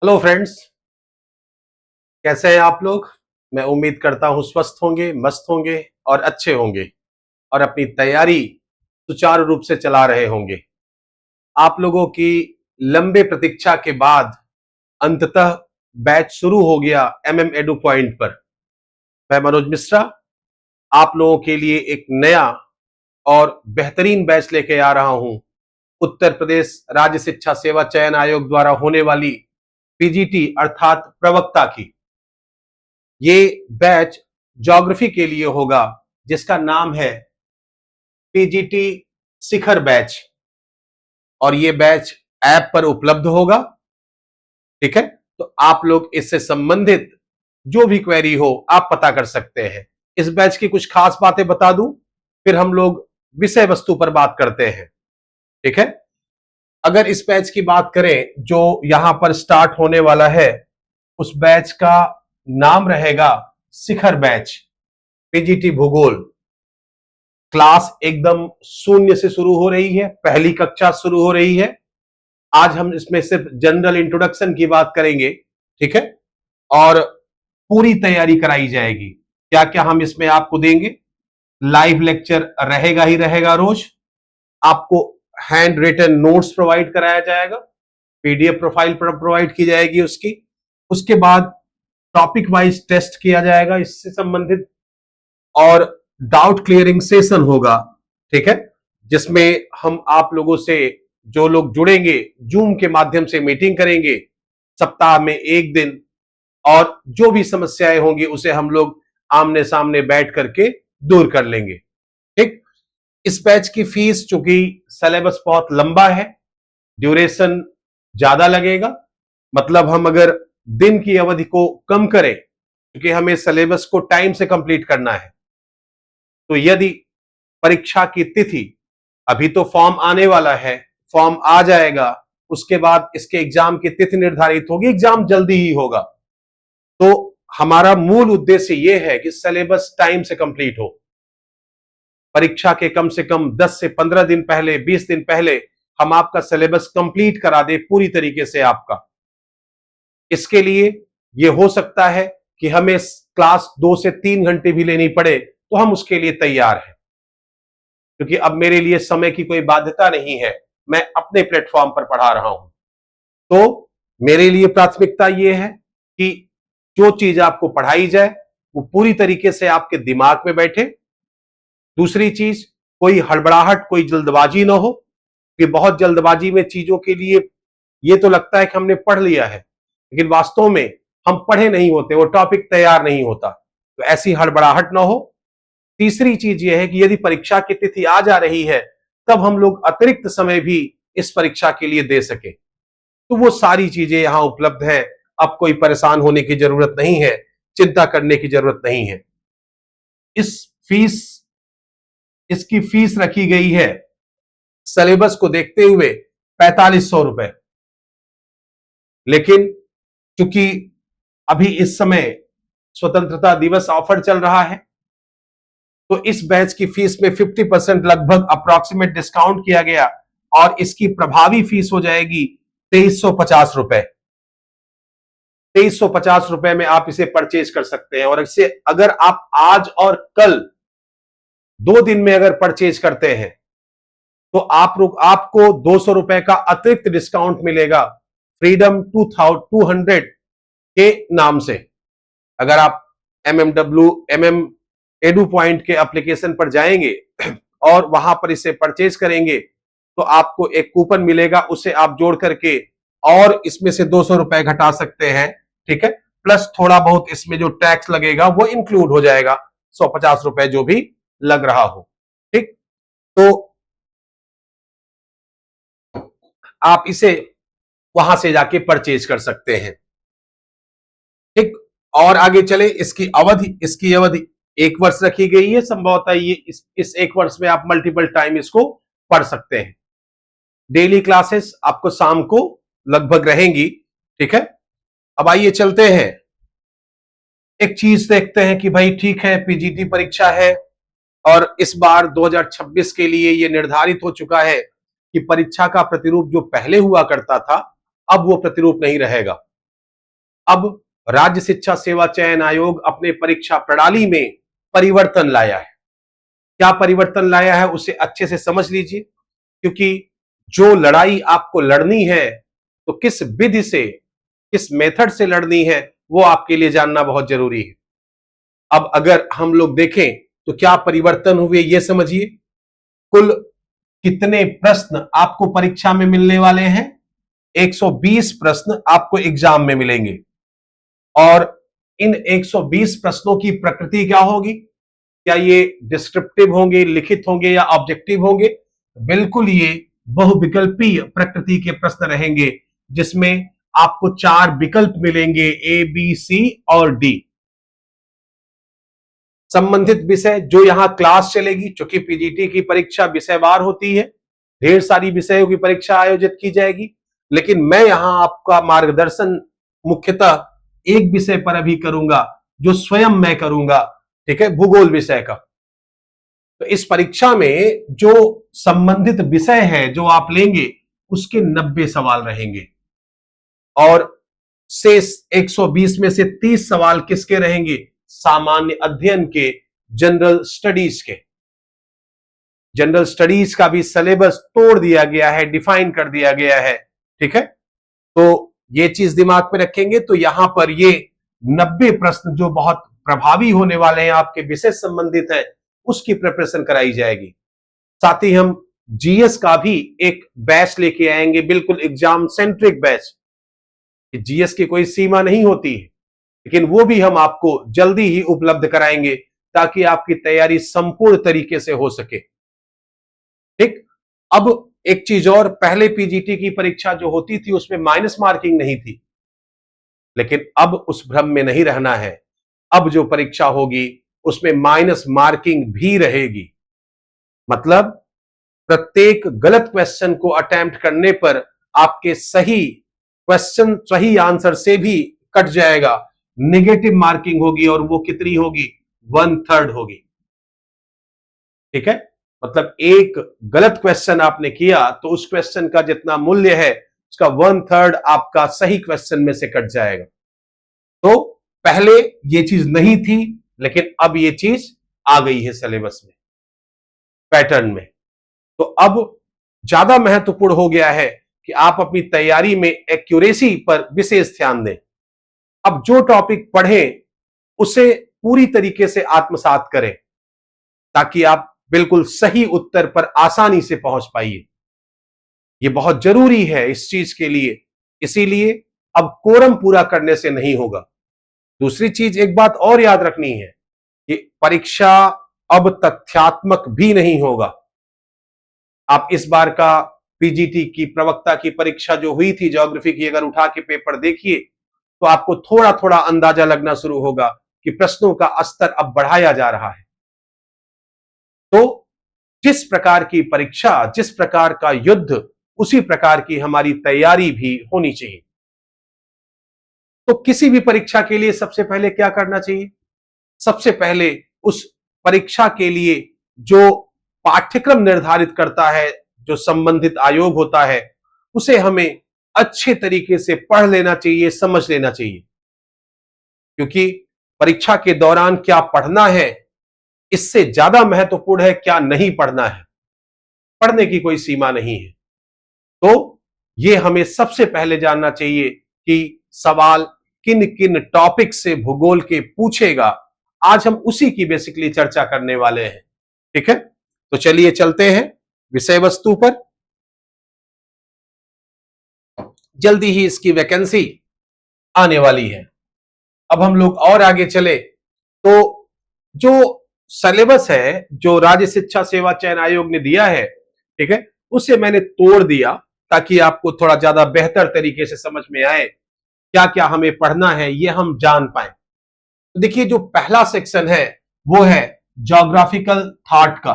Hello friends, कैसे हैं आप लोग। मैं उम्मीद करता हूं स्वस्थ होंगे, मस्त होंगे और अच्छे होंगे और अपनी तैयारी सुचारू रूप से चला रहे होंगे। आप लोगों की लंबे प्रतीक्षा के बाद अंततः बैच शुरू हो गया एमएम एडू पॉइंट पर। मैं मनोज मिश्रा आप लोगों के लिए एक नया और बेहतरीन बैच लेके आ रहा हूं। उत्तर प्रदेश राज्य शिक्षा सेवा चयन आयोग द्वारा होने वाली पीजीटी अर्थात प्रवक्ता की ये बैच ज्योग्राफी के लिए होगा, जिसका नाम है पीजीटी शिखर बैच। और ये बैच ऐप पर उपलब्ध होगा। ठीक है, तो आप लोग इससे संबंधित जो भी क्वेरी हो आप पता कर सकते हैं। इस बैच की कुछ खास बातें बता दूं, फिर हम लोग विषय वस्तु पर बात करते हैं। ठीक है, अगर इस बैच की बात करें जो यहां पर स्टार्ट होने वाला है, उस बैच का नाम रहेगा शिखर बैच पीजीटी भूगोल। क्लास एकदम शून्य से शुरू हो रही है, पहली कक्षा शुरू हो रही है। आज हम इसमें सिर्फ जनरल इंट्रोडक्शन की बात करेंगे। ठीक है, और पूरी तैयारी कराई जाएगी। क्या क्या हम इसमें आपको देंगे। लाइव लेक्चर रहेगा ही रहेगा रोज। आपको हैंड रिटन नोट्स प्रोवाइड कराया जाएगा, पीडीएफ प्रोफाइल प्रोवाइड की जाएगी उसकी। उसके बाद टॉपिक वाइज टेस्ट किया जाएगा इससे संबंधित, और डाउट क्लियरिंग सेशन होगा। ठीक है, जिसमें हम आप लोगों से जो लोग जुड़ेंगे जूम के माध्यम से मीटिंग करेंगे सप्ताह में एक दिन, और जो भी समस्याएं होंगी उसे हम लोग आमने सामने बैठ करके दूर कर लेंगे। ठीक, इस बैच की फीस, चूंकि सिलेबस बहुत लंबा है, ड्यूरेशन ज्यादा लगेगा, मतलब हम अगर दिन की अवधि को कम करें, क्योंकि हमें सिलेबस को टाइम से कंप्लीट करना है, तो यदि परीक्षा की तिथि, अभी तो फॉर्म आने वाला है, फॉर्म आ जाएगा, उसके बाद इसके एग्जाम की तिथि निर्धारित होगी, एग्जाम जल्दी ही होगा। तो हमारा मूल उद्देश्य यह है कि सिलेबस टाइम से कंप्लीट हो। परीक्षा के कम से कम 10 से 15 दिन पहले, 20 दिन पहले हम आपका सिलेबस कंप्लीट करा दे पूरी तरीके से आपका। इसके लिए यह हो सकता है कि हमें क्लास 2 से 3 घंटे भी लेनी पड़े, तो हम उसके लिए तैयार हैं, क्योंकि अब मेरे लिए समय की कोई बाध्यता नहीं है। मैं अपने प्लेटफॉर्म पर पढ़ा रहा हूं, तो मेरे लिए प्राथमिकता यह है कि जो चीज आपको पढ़ाई जाए वो पूरी तरीके से आपके दिमाग में बैठे। दूसरी चीज, कोई हड़बड़ाहट, कोई जल्दबाजी ना हो, कि बहुत जल्दबाजी में चीजों के लिए ये तो लगता है कि हमने पढ़ लिया है, लेकिन वास्तव में हम पढ़े नहीं होते, वो टॉपिक तैयार नहीं होता, तो ऐसी हड़बड़ाहट ना हो। तीसरी चीज यह है कि यदि परीक्षा की तिथि आ जा रही है, तब हम लोग अतिरिक्त समय भी इस परीक्षा के लिए दे सके, तो वो सारी चीजें यहां उपलब्ध है। अब कोई परेशान होने की जरूरत नहीं है, चिंता करने की जरूरत नहीं है। इस फीस इसकी फीस रखी गई है सिलेबस को देखते हुए 4500 रुपए। लेकिन चूंकि अभी इस समय स्वतंत्रता दिवस ऑफर चल रहा है, तो इस बैच की फीस में 50% लगभग अप्रॉक्सीमेट डिस्काउंट किया गया, और इसकी प्रभावी फीस हो जाएगी 2350 रुपए। 2350 रुपए में आप इसे परचेज कर सकते हैं। और इसे अगर आप आज और कल 2 दिन में अगर परचेज करते हैं, तो आपको 200 रुपए का अतिरिक्त डिस्काउंट मिलेगा फ्रीडम 200 के नाम से। अगर आप एमएम एडू पॉइंट के एप्लीकेशन पर जाएंगे और वहां पर इसे परचेज करेंगे, तो आपको एक कूपन मिलेगा, उसे आप जोड़ करके और इसमें से 200 रुपए घटा सकते हैं। ठीक है, प्लस थोड़ा बहुत इसमें जो टैक्स लगेगा वो इंक्लूड हो जाएगा, 150 रुपए जो भी लग रहा हो। ठीक, तो आप इसे वहां से जाके परचेज कर सकते हैं। ठीक, और आगे चले, इसकी अवधि 1 वर्ष रखी गई है। संभवतः ये इस 1 वर्ष में आप मल्टीपल टाइम इसको पढ़ सकते हैं। डेली क्लासेस आपको शाम को लगभग रहेंगी। ठीक है, अब आइए चलते हैं, एक चीज देखते हैं कि भाई ठीक है, पीजीटी परीक्षा है, और इस बार 2026 के लिए यह निर्धारित हो चुका है कि परीक्षा का प्रतिरूप जो पहले हुआ करता था, अब वो प्रतिरूप नहीं रहेगा। अब राज्य शिक्षा सेवा चयन आयोग अपने परीक्षा प्रणाली में परिवर्तन लाया है। क्या परिवर्तन लाया है उसे अच्छे से समझ लीजिए, क्योंकि जो लड़ाई आपको लड़नी है तो किस विधि से, किस मेथड से लड़नी है वो आपके लिए जानना बहुत जरूरी है। अब अगर हम लोग देखें तो क्या परिवर्तन हुए ये समझिए। कुल कितने प्रश्न आपको परीक्षा में मिलने वाले हैं? 120 प्रश्न आपको एग्जाम में मिलेंगे। और इन 120 प्रश्नों की प्रकृति क्या होगी? क्या ये डिस्क्रिप्टिव होंगे, लिखित होंगे या ऑब्जेक्टिव होंगे? बिल्कुल ये बहुविकल्पीय प्रकृति के प्रश्न रहेंगे, जिसमें आपको 4 विकल्प मिलेंगे, ए, बी, सी और डी। संबंधित विषय जो यहां क्लास चलेगी, चूंकि पीजीटी की परीक्षा विषयवार होती है, ढेर सारी विषयों की परीक्षा आयोजित की जाएगी, लेकिन मैं यहां आपका मार्गदर्शन मुख्यतः एक विषय पर अभी करूंगा, जो स्वयं मैं करूंगा, ठीक है, भूगोल विषय का। तो इस परीक्षा में जो संबंधित विषय है जो आप लेंगे उसके 90 सवाल रहेंगे, और शेष 120 में से 30 सवाल किसके रहेंगे? सामान्य अध्ययन के, जनरल स्टडीज के। जनरल स्टडीज का भी सिलेबस तोड़ दिया गया है, डिफाइन कर दिया गया है, ठीक है। तो ये चीज दिमाग में रखेंगे तो यहां पर ये 90 प्रश्न जो बहुत प्रभावी होने वाले हैं, आपके विषय संबंधित है, उसकी प्रिपरेशन कराई जाएगी। साथ ही हम जीएस का भी एक बैच लेके आएंगे, बिल्कुल एग्जाम सेंट्रिक बैच। जीएस की कोई सीमा नहीं होती है, लेकिन वो भी हम आपको जल्दी ही उपलब्ध कराएंगे ताकि आपकी तैयारी संपूर्ण तरीके से हो सके। ठीक। अब एक चीज और, पहले पीजीटी की परीक्षा जो होती थी उसमें माइनस मार्किंग नहीं थी, लेकिन अब उस भ्रम में नहीं रहना है। अब जो परीक्षा होगी उसमें माइनस मार्किंग भी रहेगी। मतलब प्रत्येक गलत क्वेश्चन को अटेम्प्ट करने पर आपके सही क्वेश्चन, सही आंसर से भी कट जाएगा, नेगेटिव मार्किंग होगी, और वो कितनी होगी? 1/3 होगी। ठीक है, मतलब एक गलत क्वेश्चन आपने किया तो उस क्वेश्चन का जितना मूल्य है उसका 1/3 आपका सही क्वेश्चन में से कट जाएगा। तो पहले ये चीज नहीं थी, लेकिन अब ये चीज आ गई है सिलेबस में, पैटर्न में। तो अब ज्यादा महत्वपूर्ण हो गया है कि आप अपनी तैयारी में एक्यूरेसी पर विशेष ध्यान दें। अब जो टॉपिक पढ़ें उसे पूरी तरीके से आत्मसात करें ताकि आप बिल्कुल सही उत्तर पर आसानी से पहुंच पाइए। यह बहुत जरूरी है इस चीज के लिए, इसीलिए अब कोरम पूरा करने से नहीं होगा। दूसरी चीज, एक बात और याद रखनी है कि परीक्षा अब तथ्यात्मक भी नहीं होगा। आप इस बार का पीजीटी की प्रवक्ता की परीक्षा जो हुई थी ज्योग्राफी की, अगर उठा के पेपर देखिए तो आपको थोड़ा थोड़ा अंदाजा लगना शुरू होगा कि प्रश्नों का स्तर अब बढ़ाया जा रहा है। तो जिस प्रकार की परीक्षा, जिस प्रकार का युद्ध, उसी प्रकार की हमारी तैयारी भी होनी चाहिए। तो किसी भी परीक्षा के लिए सबसे पहले क्या करना चाहिए? सबसे पहले उस परीक्षा के लिए जो पाठ्यक्रम निर्धारित करता है, जो संबंधित आयोग होता है, उसे हमें अच्छे तरीके से पढ़ लेना चाहिए, समझ लेना चाहिए। क्योंकि परीक्षा के दौरान क्या पढ़ना है इससे ज्यादा महत्वपूर्ण है क्या नहीं पढ़ना है। पढ़ने की कोई सीमा नहीं है। तो यह हमें सबसे पहले जानना चाहिए कि सवाल किन किन टॉपिक से भूगोल के पूछेगा। आज हम उसी की बेसिकली चर्चा करने वाले हैं। ठीक है, तो चलिए चलते हैं विषय वस्तु पर। जल्दी ही इसकी वैकेंसी आने वाली है। अब हम लोग और आगे चले तो जो सिलेबस है जो राज्य शिक्षा सेवा चयन आयोग ने दिया है, ठीक है, उसे मैंने तोड़ दिया ताकि आपको थोड़ा ज्यादा बेहतर तरीके से समझ में आए क्या क्या हमें पढ़ना है, ये हम जान पाए। तो देखिए, जो पहला सेक्शन है वो है ज्योग्राफिकल थॉट का,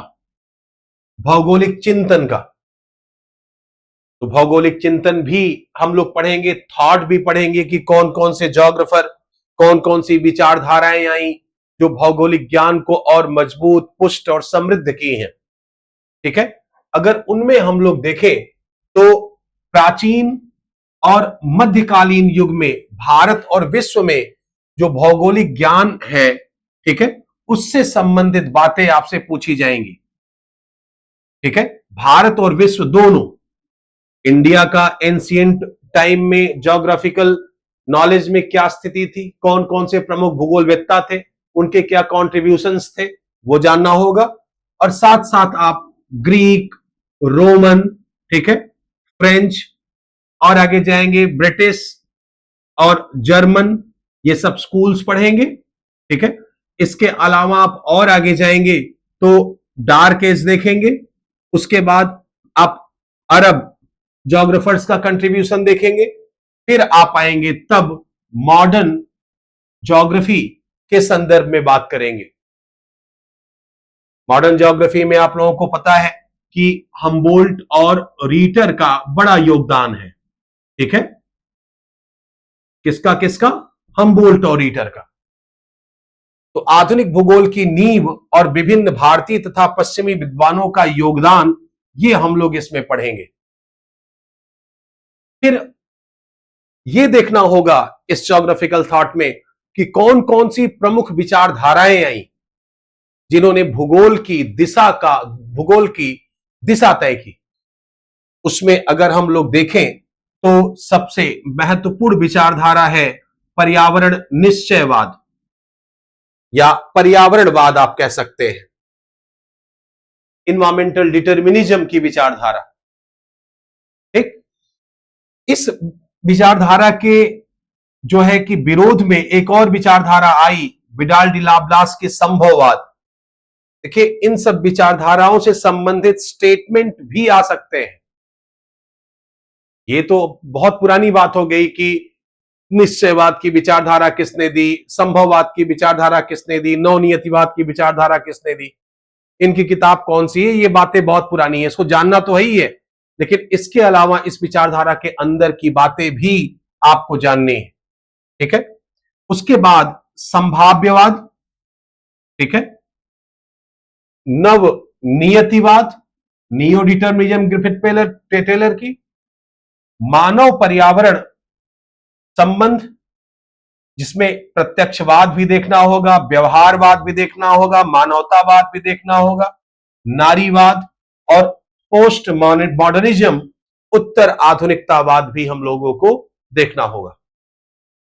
भौगोलिक चिंतन का। तो भौगोलिक चिंतन भी हम लोग पढ़ेंगे, थॉट भी पढ़ेंगे कि कौन कौन से ज्योग्राफर, कौन कौन सी विचारधाराएं आई जो भौगोलिक ज्ञान को और मजबूत, पुष्ट और समृद्ध की हैं। ठीक है, अगर उनमें हम लोग देखें तो प्राचीन और मध्यकालीन युग में भारत और विश्व में जो भौगोलिक ज्ञान है, ठीक है, उससे संबंधित बातें आपसे पूछी जाएंगी। ठीक है, भारत और विश्व दोनों, इंडिया का एंशिएंट टाइम में ज्योग्राफिकल नॉलेज में क्या स्थिति थी, कौन कौन से प्रमुख भूगोलवेत्ता थे, उनके क्या कॉन्ट्रीब्यूशंस थे, वो जानना होगा। और साथ साथ आप ग्रीक, रोमन, ठीक है, फ्रेंच, और आगे जाएंगे ब्रिटिश और जर्मन, ये सब स्कूल्स पढ़ेंगे। ठीक है, इसके अलावा आप और आगे जाएंगे तो डार्क एज देखेंगे, उसके बाद आप अरब ज्योग्राफर्स का कंट्रीब्यूशन देखेंगे, फिर आप आएंगे तब मॉडर्न ज्योग्राफी के संदर्भ में बात करेंगे। मॉडर्न ज्योग्राफी में आप लोगों को पता है कि हम्बोल्ट और रीटर का बड़ा योगदान है। ठीक है, किसका किसका? हम्बोल्ट और रीटर का। तो आधुनिक भूगोल की नींव और विभिन्न भारतीय तथा पश्चिमी विद्वानों का योगदान, ये हम लोग इसमें पढ़ेंगे। फिर यह देखना होगा इस ज्योग्राफिकल थॉट में कि कौन कौन सी प्रमुख विचारधाराएं आई जिन्होंने भूगोल की दिशा तय की। उसमें अगर हम लोग देखें तो सबसे महत्वपूर्ण विचारधारा है पर्यावरण निश्चयवाद या पर्यावरणवाद आप कह सकते हैं, इन्वायरमेंटल डिटर्मिनिज्म की विचारधारा। ठीक, इस विचारधारा के जो है कि विरोध में एक और विचारधारा आई, विडाल डी लाप्लास के संभववाद। देखिए, इन सब विचारधाराओं से संबंधित स्टेटमेंट भी आ सकते हैं। ये तो बहुत पुरानी बात हो गई कि निश्चयवाद की विचारधारा किसने दी, संभववाद की विचारधारा किसने दी, नवनियतिवाद की विचारधारा किसने दी, इनकी किताब कौन सी है, ये बातें बहुत पुरानी है, इसको जानना तो है ही है, लेकिन इसके अलावा इस विचारधारा के अंदर की बातें भी आपको जाननी है। ठीक है, उसके बाद संभाव्यवाद, ठीक है, नव नियतिवाद, नियो डिटर्मिनिज्म ग्रिफिथ टेलर की, मानव पर्यावरण संबंध, जिसमें प्रत्यक्षवाद भी देखना होगा, व्यवहारवाद भी देखना होगा, मानवतावाद भी देखना होगा, नारीवाद और पोस्ट मॉडर्निज्म, उत्तर आधुनिकतावाद भी हम लोगों को देखना होगा।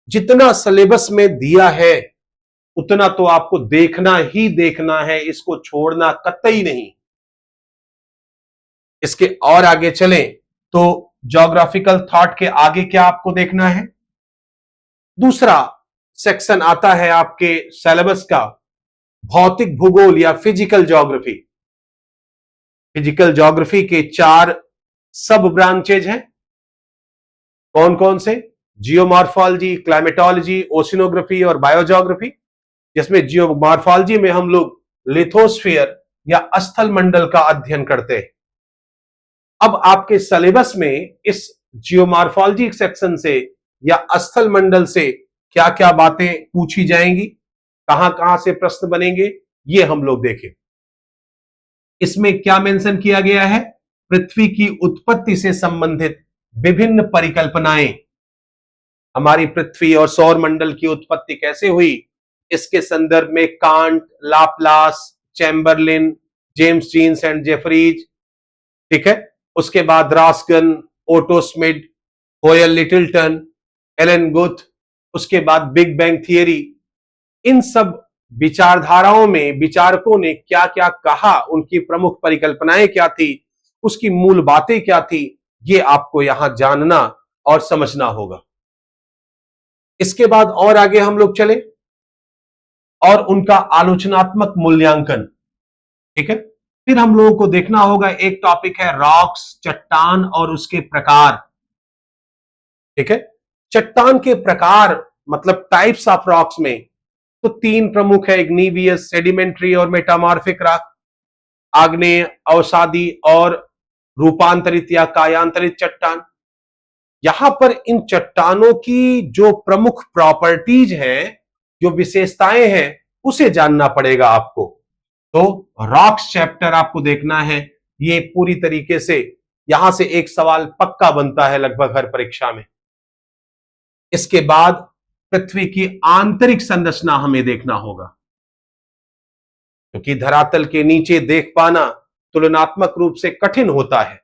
जितना सिलेबस में दिया है उतना तो आपको देखना ही देखना है, इसको छोड़ना कतई नहीं। इसके और आगे चलें तो ज्योग्राफिकल थॉट के आगे क्या आपको देखना है? दूसरा सेक्शन आता है आपके सिलेबस का, भौतिक भूगोल या फिजिकल ज्योग्राफी। फिजिकल ज्योग्राफी के 4 सब ब्रांचेज हैं। कौन कौन से? जियोमॉर्फोलॉजी, क्लाइमेटोलॉजी, ओशिनोग्राफी और बायोज्योग्राफी। जिसमें जियोमॉर्फोलॉजी में हम लोग लिथोस्फीयर या स्थल मंडल का अध्ययन करते हैं। अब आपके सिलेबस में इस जियोमॉर्फोलॉजी सेक्शन से या स्थल मंडल से क्या क्या बातें पूछी जाएंगी, कहां कहां से प्रश्न बनेंगे, ये हम लोग देखें। इसमें क्या मेंशन किया गया है? पृथ्वी की उत्पत्ति से संबंधित विभिन्न परिकल्पनाएं, हमारी पृथ्वी और सौर मंडल की उत्पत्ति कैसे हुई, इसके संदर्भ में Kant, Laplace, Chamberlin, James Jeans and Jeffreys, ठीक है, उसके बाद रास्कन, ओटो स्मिड, होयल लिटिलटन, एलन गुथ, उसके बाद बिग बैंग थियरी। इन सब विचारधाराओं में विचारकों ने क्या क्या कहा, उनकी प्रमुख परिकल्पनाएं क्या थी, उसकी मूल बातें क्या थी, ये आपको यहां जानना और समझना होगा। इसके बाद और आगे हम लोग चले और उनका आलोचनात्मक मूल्यांकन। ठीक है, फिर हम लोगों को देखना होगा, एक टॉपिक है रॉक्स, चट्टान और उसके प्रकार। ठीक है, चट्टान के प्रकार मतलब टाइप्स ऑफ रॉक्स में तो 3 प्रमुख है, इग्नीवियस, सेडिमेंट्री और मेटामॉर्फिक रॉक, आग्नेय, अवसादी और रूपांतरित या कायांतरित चट्टान। यहां पर इन चट्टानों की जो प्रमुख प्रॉपर्टीज हैं, जो विशेषताएं हैं, उसे जानना पड़ेगा आपको। तो रॉक्स चैप्टर आपको देखना है, ये पूरी तरीके से यहां से एक सवाल पक्का बनता है लगभग हर परीक्षा में। इसके बाद पृथ्वी की आंतरिक संरचना हमें देखना होगा, क्योंकि धरातल के नीचे देख पाना तुलनात्मक रूप से कठिन होता है,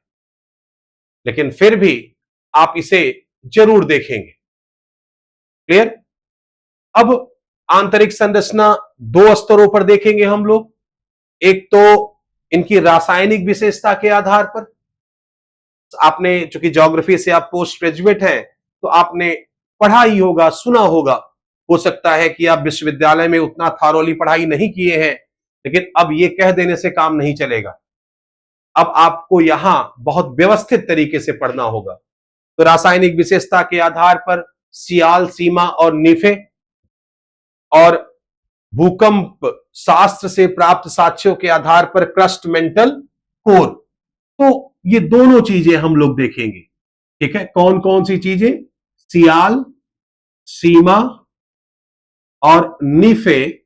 लेकिन फिर भी आप इसे जरूर देखेंगे। क्लियर? अब आंतरिक संरचना दो स्तरों पर देखेंगे हम लोग। एक तो इनकी रासायनिक विशेषता के आधार पर। आपने, चूंकि ज्योग्राफी से आप पोस्ट ग्रेजुएट हैं, तो आपने पढ़ा ही होगा, सुना होगा। हो सकता है कि आप विश्वविद्यालय में उतना थारोली पढ़ाई नहीं किए हैं, लेकिन अब ये कह देने से काम नहीं चलेगा। अब आपको यहां बहुत व्यवस्थित तरीके से पढ़ना होगा। तो रासायनिक विशेषता के आधार पर सियाल, सीमा और नीफे, और भूकंप शास्त्र से प्राप्त साक्ष्यों के आधार पर क्रस्ट मेंटल कोर। तो ये दोनों चीजें हम लोग देखेंगे। ठीक है? कौन कौन सी चीजें? सियाल, सीमा और नीफे,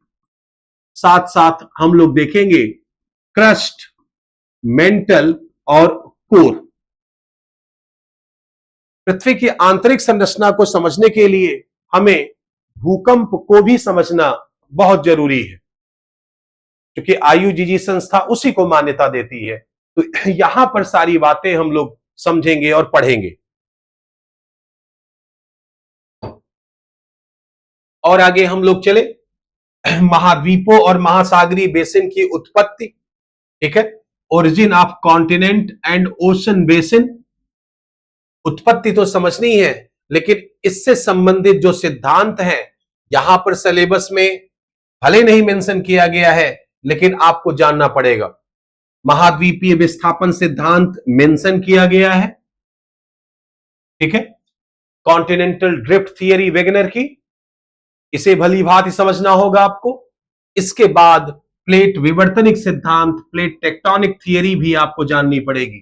साथ साथ हम लोग देखेंगे क्रस्ट, मेंटल और कोर। पृथ्वी की आंतरिक संरचना को समझने के लिए हमें भूकंप को भी समझना बहुत जरूरी है, क्योंकि आईयूजीजी संस्था उसी को मान्यता देती है। तो यहां पर सारी बातें हम लोग समझेंगे और पढ़ेंगे। और आगे हम लोग चले, महाद्वीपों और महासागरीय बेसिन की उत्पत्ति। ठीक है? Origin of continent and ocean basin. उत्पत्ति तो समझनी है, लेकिन इससे संबंधित जो सिद्धांत है यहां पर सिलेबस में भले नहीं मेंशन किया गया है, लेकिन आपको जानना पड़ेगा। महाद्वीपीय विस्थापन सिद्धांत मेंशन किया गया है। ठीक है? कॉन्टिनेंटल ड्रिफ्ट थियरी वेगनर की, इसे भली भांति समझना होगा आपको। इसके बाद प्लेट विवर्तनिक सिद्धांत, प्लेट टेक्टोनिक थियरी भी आपको जाननी पड़ेगी।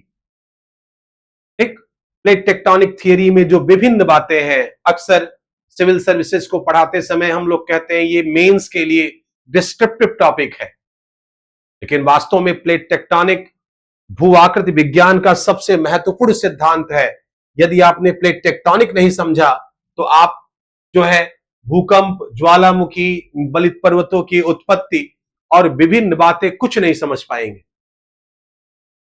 ठीक? प्लेट टेक्टोनिक थियरी में जो विभिन्न बातें हैं, अक्सर सिविल सर्विसेज को पढ़ाते समय हम लोग कहते हैं ये मेंस के लिए डिस्क्रिप्टिव टॉपिक है, लेकिन वास्तव में प्लेट टेक्टोनिक भू आकृति विज्ञान का सबसे महत्वपूर्ण सिद्धांत है। यदि आपने प्लेट टेक्टोनिक नहीं समझा तो आप जो है भूकंप, ज्वालामुखी, बलित पर्वतों की उत्पत्ति और विभिन्न बातें कुछ नहीं समझ पाएंगे।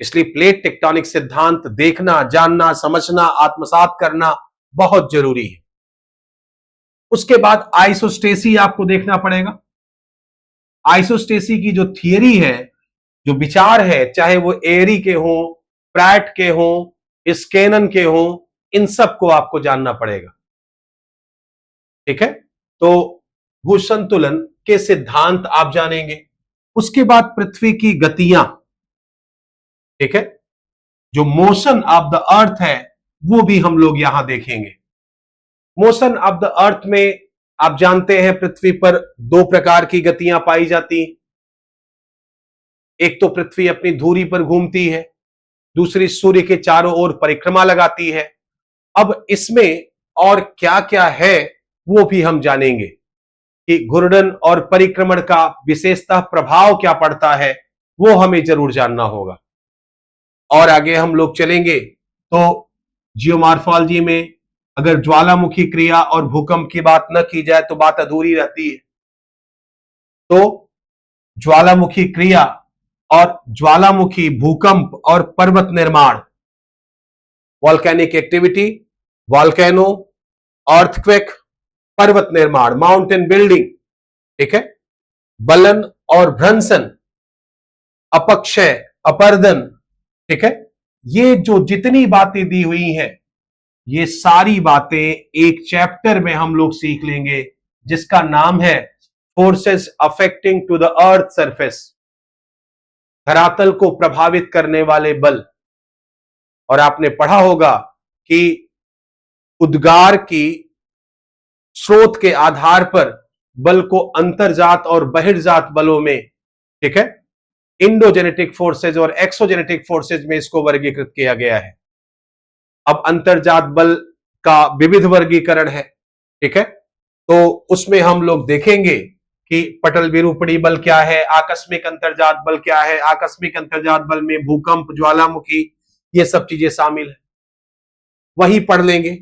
इसलिए प्लेट टेक्टोनिक सिद्धांत देखना, जानना, समझना, आत्मसात करना बहुत जरूरी है। उसके बाद आइसोस्टेसी आपको देखना पड़ेगा। आइसोस्टेसी की जो थियरी है, जो विचार है, चाहे वो एरी के हो, प्रैट के हो, स्केनन के हो, इन सबको आपको जानना पड़ेगा। ठीक है? तो भू संतुलन के सिद्धांत आप जानेंगे। उसके बाद पृथ्वी की गतियां, ठीक है, जो मोशन ऑफ द अर्थ है, वो भी हम लोग यहां देखेंगे। मोशन ऑफ द अर्थ में आप जानते हैं पृथ्वी पर दो प्रकार की गतियां पाई जाती हैं। एक तो पृथ्वी अपनी धुरी पर घूमती है, दूसरी सूर्य के चारों ओर परिक्रमा लगाती है। अब इसमें और क्या क्या है वो भी हम जानेंगे कि घूर्णन और परिक्रमण का विशेषतः प्रभाव क्या पड़ता है, वो हमें जरूर जानना होगा। और आगे हम लोग चलेंगे तो जियोमॉर्फोलॉजी में अगर ज्वालामुखी क्रिया और भूकंप की बात न की जाए तो बात अधूरी रहती है। तो ज्वालामुखी क्रिया और ज्वालामुखी, भूकंप और पर्वत निर्माण, वॉल्केनिक एक्टिविटी, वॉल्केनो, अर्थक्वेक, पर्वत निर्माण, माउंटेन बिल्डिंग, ठीक है, बलन और भ्रंशन, अपक्षय, अपर्दन, ठीक है, ये जो जितनी बातें दी हुई हैं, ये सारी बातें एक चैप्टर में हम लोग सीख लेंगे, जिसका नाम है forces affecting to the earth surface, धरातल को प्रभावित करने वाले बल। और आपने पढ़ा होगा कि उद्गार की स्रोत के आधार पर बल को अंतर्जात और बहिर्जात बलों में, ठीक है, इंडोजेनेटिक फोर्सेज और एक्सोजेनेटिक फोर्सेज में इसको वर्गीकृत किया गया है। अब अंतर्जात बल का विविध वर्गीकरण है, ठीक है, तो उसमें हम लोग देखेंगे कि पटल विरूपणी बल क्या है, आकस्मिक अंतर्जात बल क्या है। आकस्मिक अंतर्जात बल में भूकंप, ज्वालामुखी, ये सब चीजें शामिल है। वही पढ़ लेंगे।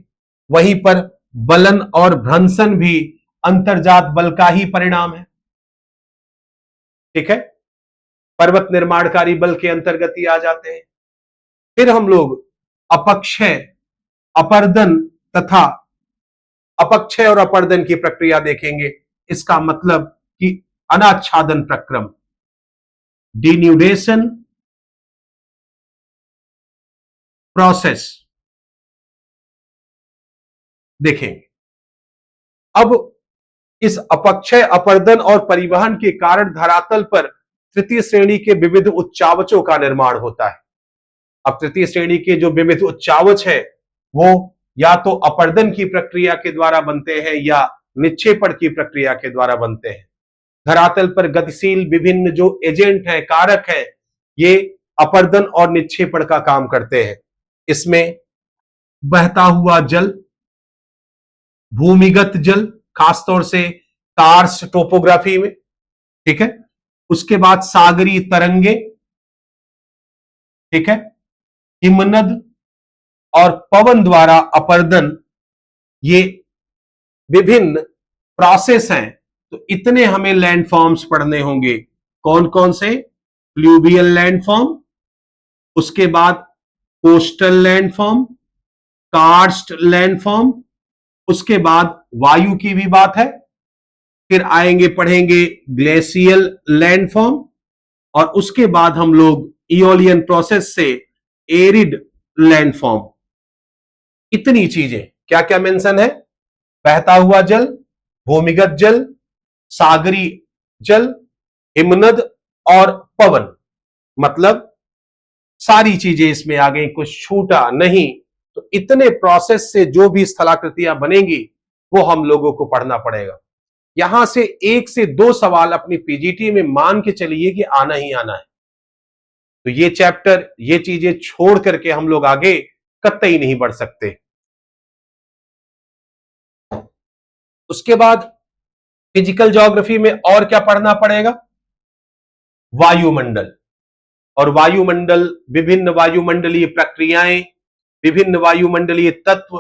वहीं पर बलन और भ्रंशन भी अंतर्जात बल का ही परिणाम है। ठीक है, पर्वत निर्माणकारी बल के अंतर्गत ही आ जाते हैं। फिर हम लोग अपक्षय, अपर्दन तथा अपक्षय और अपर्दन की प्रक्रिया देखेंगे। इसका मतलब कि अनाच्छादन प्रक्रम, डिन्यूडेशन प्रोसेस देखेंगे। अब इस अपक्षय, अपर्दन और परिवहन के कारण धरातल पर तृतीय श्रेणी के विविध उच्चावचों का निर्माण होता है। अब तृतीय श्रेणी के जो विविध उच्चावच है वो या तो अपर्दन की प्रक्रिया के द्वारा बनते हैं या निक्षेपण की प्रक्रिया के द्वारा बनते हैं। धरातल पर गतिशील विभिन्न जो एजेंट हैं, कारक हैं, ये अपर्दन और निक्षेपण का काम करते हैं। इसमें बहता हुआ जल, भूमिगत जल, खासतौर से कार्स टोपोग्राफी में, ठीक है, उसके बाद सागरी तरंगे, ठीक है, हिमनद और पवन द्वारा अपर्दन, ये विभिन्न प्रोसेस हैं। तो इतने हमें लैंडफॉर्म्स पढ़ने होंगे। कौन कौन से? फ्लूवियल लैंडफॉर्म, उसके बाद कोस्टल लैंडफॉर्म, कार्स्ट लैंडफॉर्म, उसके बाद वायु की भी बात है, फिर आएंगे पढ़ेंगे ग्लेशियल लैंडफॉर्म, और उसके बाद हम लोग इओलियन प्रोसेस से एरिड लैंडफॉर्म। इतनी चीजें क्या क्या मेंशन है? बहता हुआ जल, भूमिगत जल, सागरी जल, हिमनद और पवन, मतलब सारी चीजें इसमें आ गई, कुछ छूटा नहीं। तो इतने प्रोसेस से जो भी स्थलाकृतियां बनेंगी वो हम लोगों को पढ़ना पड़ेगा। यहां से 1 से 2 सवाल अपनी पीजीटी में मान के चलिए कि आना ही आना है। तो ये चैप्टर, ये चीजें छोड़ करके हम लोग आगे कतई नहीं बढ़ सकते। उसके बाद फिजिकल ज्योग्राफी में और क्या पढ़ना पड़ेगा? वायुमंडल, और वायुमंडल, विभिन्न वायुमंडलीय प्रक्रियाएं, विभिन्न वायुमंडलीय तत्व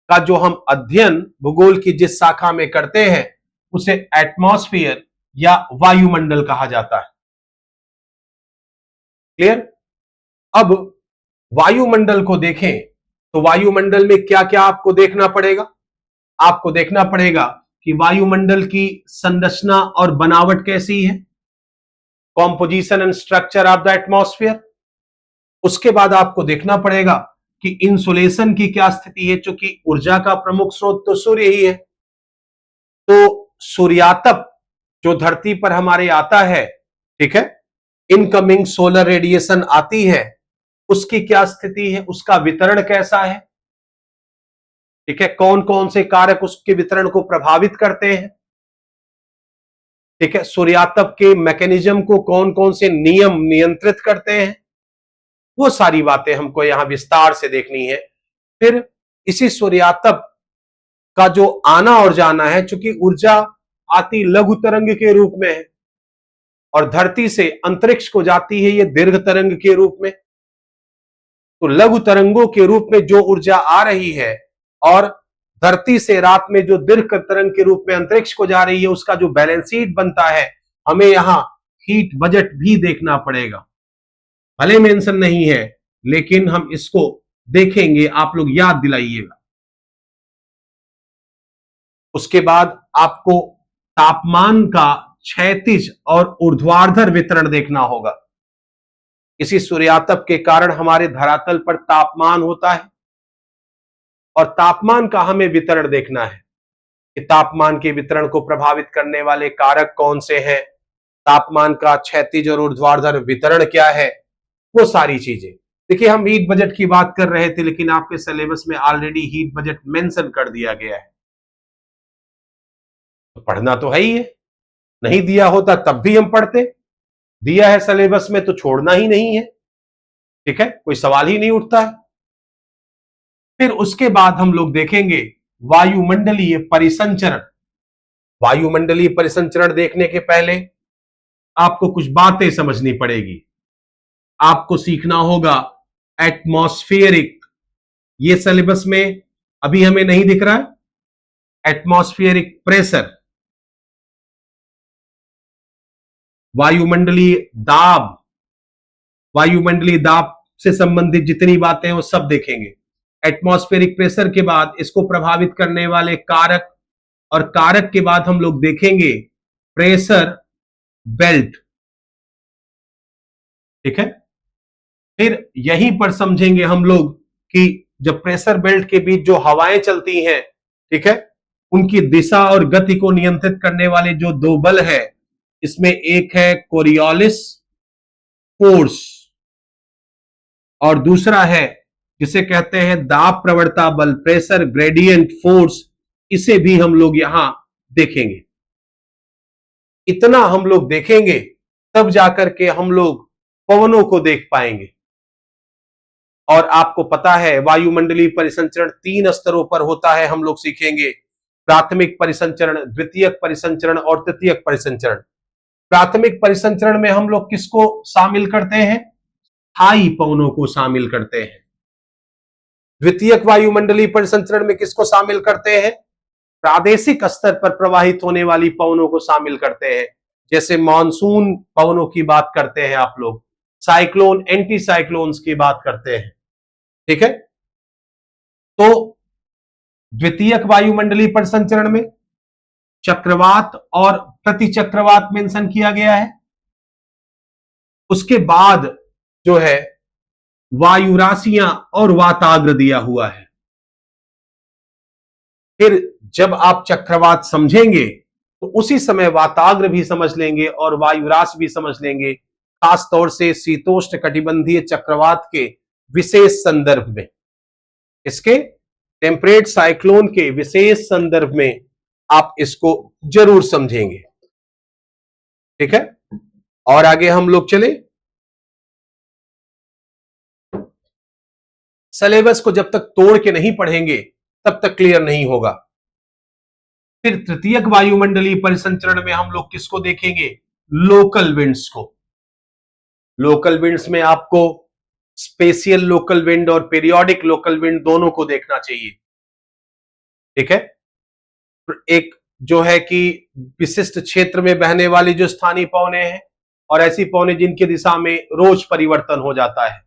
का जो हम अध्ययन भूगोल की जिस शाखा में करते हैं उसे एटमॉस्फेयर या वायुमंडल कहा जाता है। क्लियर? अब वायुमंडल को देखें तो वायुमंडल में क्या क्या आपको देखना पड़ेगा? आपको देखना पड़ेगा कि वायुमंडल की संरचना और बनावट कैसी है, composition and structure of the atmosphere. उसके बाद आपको देखना पड़ेगा कि इंसुलेशन की क्या स्थिति है, चूंकि ऊर्जा का प्रमुख स्रोत तो सूर्य ही है। तो सूर्यातप जो धरती पर हमारे आता है, ठीक है, इनकमिंग सोलर रेडिएशन आती है, उसकी क्या स्थिति है, उसका वितरण कैसा है, ठीक है, कौन कौन से कारक उसके वितरण को प्रभावित करते हैं, ठीक है, सूर्यातप के मैकेनिज्म को कौन कौन से नियम नियंत्रित करते हैं, वो सारी बातें हमको यहां विस्तार से देखनी है। फिर इसी सूर्यातप का जो आना और जाना है, चूंकि ऊर्जा आती लघु तरंग के रूप में है और धरती से अंतरिक्ष को जाती है ये दीर्घ तरंग के रूप में। तो लघु तरंगों के रूप में जो ऊर्जा आ रही है और धरती से रात में जो दीर्घ तरंग के रूप में अंतरिक्ष को जा रही है, उसका जो बैलेंस शीट बनता है, हमें यहां हीट बजट भी देखना पड़ेगा। भले मेंशन नहीं है लेकिन हम इसको देखेंगे, आप लोग याद दिलाइएगा। उसके बाद आपको तापमान का क्षैतिज और ऊर्ध्वाधर वितरण देखना होगा। इसी सूर्यातप के कारण हमारे धरातल पर तापमान होता है और तापमान का हमें वितरण देखना है कि तापमान के वितरण को प्रभावित करने वाले कारक कौन से हैं, तापमान का क्षैतिज और ऊर्ध्वाधर वितरण क्या है, वो सारी चीजें। देखिए, हम हीट बजट की बात कर रहे थे लेकिन आपके सिलेबस में ऑलरेडी हीट बजट मेंशन कर दिया गया है। तो पढ़ना तो है ही है, नहीं दिया होता तब भी हम पढ़ते, दिया है सिलेबस में तो छोड़ना ही नहीं है, ठीक है, कोई सवाल ही नहीं उठता है। फिर उसके बाद हम लोग देखेंगे वायुमंडलीय परिसंचरण। वायुमंडलीय परिसंचरण देखने के पहले आपको कुछ बातें समझनी पड़ेगी। आपको सीखना होगा एटमॉस्फेरिक, ये सिलेबस में अभी हमें नहीं दिख रहा है, एटमॉस्फेरिक प्रेशर, वायुमंडलीय दाब, वायुमंडलीय दाब से संबंधित जितनी बातें हैं वो सब देखेंगे। एटमॉस्फेरिक प्रेशर के बाद इसको प्रभावित करने वाले कारक, और कारक के बाद हम लोग देखेंगे प्रेशर बेल्ट। ठीक है, फिर यहीं पर समझेंगे हम लोग कि जब प्रेशर बेल्ट के बीच जो हवाएं चलती हैं, ठीक है, उनकी दिशा और गति को नियंत्रित करने वाले जो दो बल है, इसमें एक है कोरियोलिस फोर्स और दूसरा है जिसे कहते हैं दाब प्रवणता बल, प्रेशर ग्रेडियंट फोर्स। इसे भी हम लोग यहां देखेंगे। इतना हम लोग देखेंगे तब जाकर के हम लोग पवनों को देख पाएंगे। और आपको पता है वायुमंडलीय परिसंचरण 3 स्तरों पर होता है, हम लोग सीखेंगे। प्राथमिक परिसंचरण, द्वितीयक परिसंचरण और तृतीयक परिसंचरण। प्राथमिक परिसंचरण में हम लोग किसको शामिल करते हैं? स्थायी पवनों को शामिल करते हैं। द्वितीयक वायुमंडलीय परिसंचरण में किसको शामिल करते हैं? प्रादेशिक स्तर पर प्रवाहित होने वाली पवनों को शामिल करते हैं। जैसे मॉनसून पवनों की बात करते हैं आप लोग, साइक्लोन, एंटी साइक्लोन्स की बात करते हैं। ठीक है, तो द्वितीयक वायुमंडलीय परिसंचरण में चक्रवात और प्रतिचक्रवात मेंशन किया गया है। उसके बाद जो है वायु राशियां और वाताग्र दिया हुआ है। फिर जब आप चक्रवात समझेंगे तो उसी समय वाताग्र भी समझ लेंगे और वायु राशि भी समझ लेंगे, खास तौर से शीतोष्ण कटिबंधीय चक्रवात के विशेष संदर्भ में, इसके टेम्परेट साइक्लोन के विशेष संदर्भ में आप इसको जरूर समझेंगे। ठीक है, और आगे हम लोग चले। सिलेबस को जब तक तोड़ के नहीं पढ़ेंगे तब तक क्लियर नहीं होगा। फिर तृतीयक वायुमंडलीय परिसंचरण में हम लोग किसको देखेंगे? लोकल विंड्स को। लोकल विंड्स में आपको स्पेशियल लोकल विंड और पीरियोडिक लोकल विंड दोनों को देखना चाहिए। ठीक है, एक जो है कि विशिष्ट क्षेत्र में बहने वाली जो स्थानीय पवनें हैं और ऐसी पवनें जिनकी दिशा में रोज परिवर्तन हो जाता है।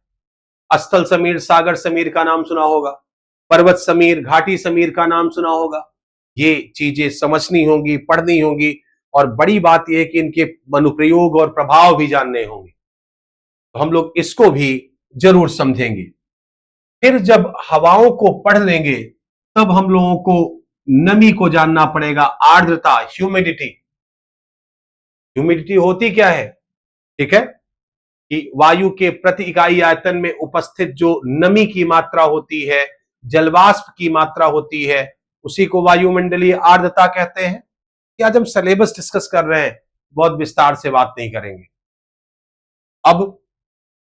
स्थल समीर, सागर समीर का नाम सुना होगा, पर्वत समीर, घाटी समीर का नाम सुना होगा। ये चीजें समझनी होंगी, पढ़नी होंगी, और बड़ी बात यह है कि इनके अनुप्रयोग और प्रभाव भी जानने होंगे। तो हम लोग इसको भी जरूर समझेंगे। फिर जब हवाओं को पढ़ लेंगे तब हम लोगों को नमी को जानना पड़ेगा, आर्द्रता, ह्यूमिडिटी। ह्यूमिडिटी होती क्या है? ठीक है, कि वायु के प्रति इकाई आयतन में उपस्थित जो नमी की मात्रा होती है, जलवाष्प की मात्रा होती है, उसी को वायुमंडलीय आर्द्रता कहते हैं। कि आज हम सिलेबस डिस्कस कर रहे हैं, बहुत विस्तार से बात नहीं करेंगे। अब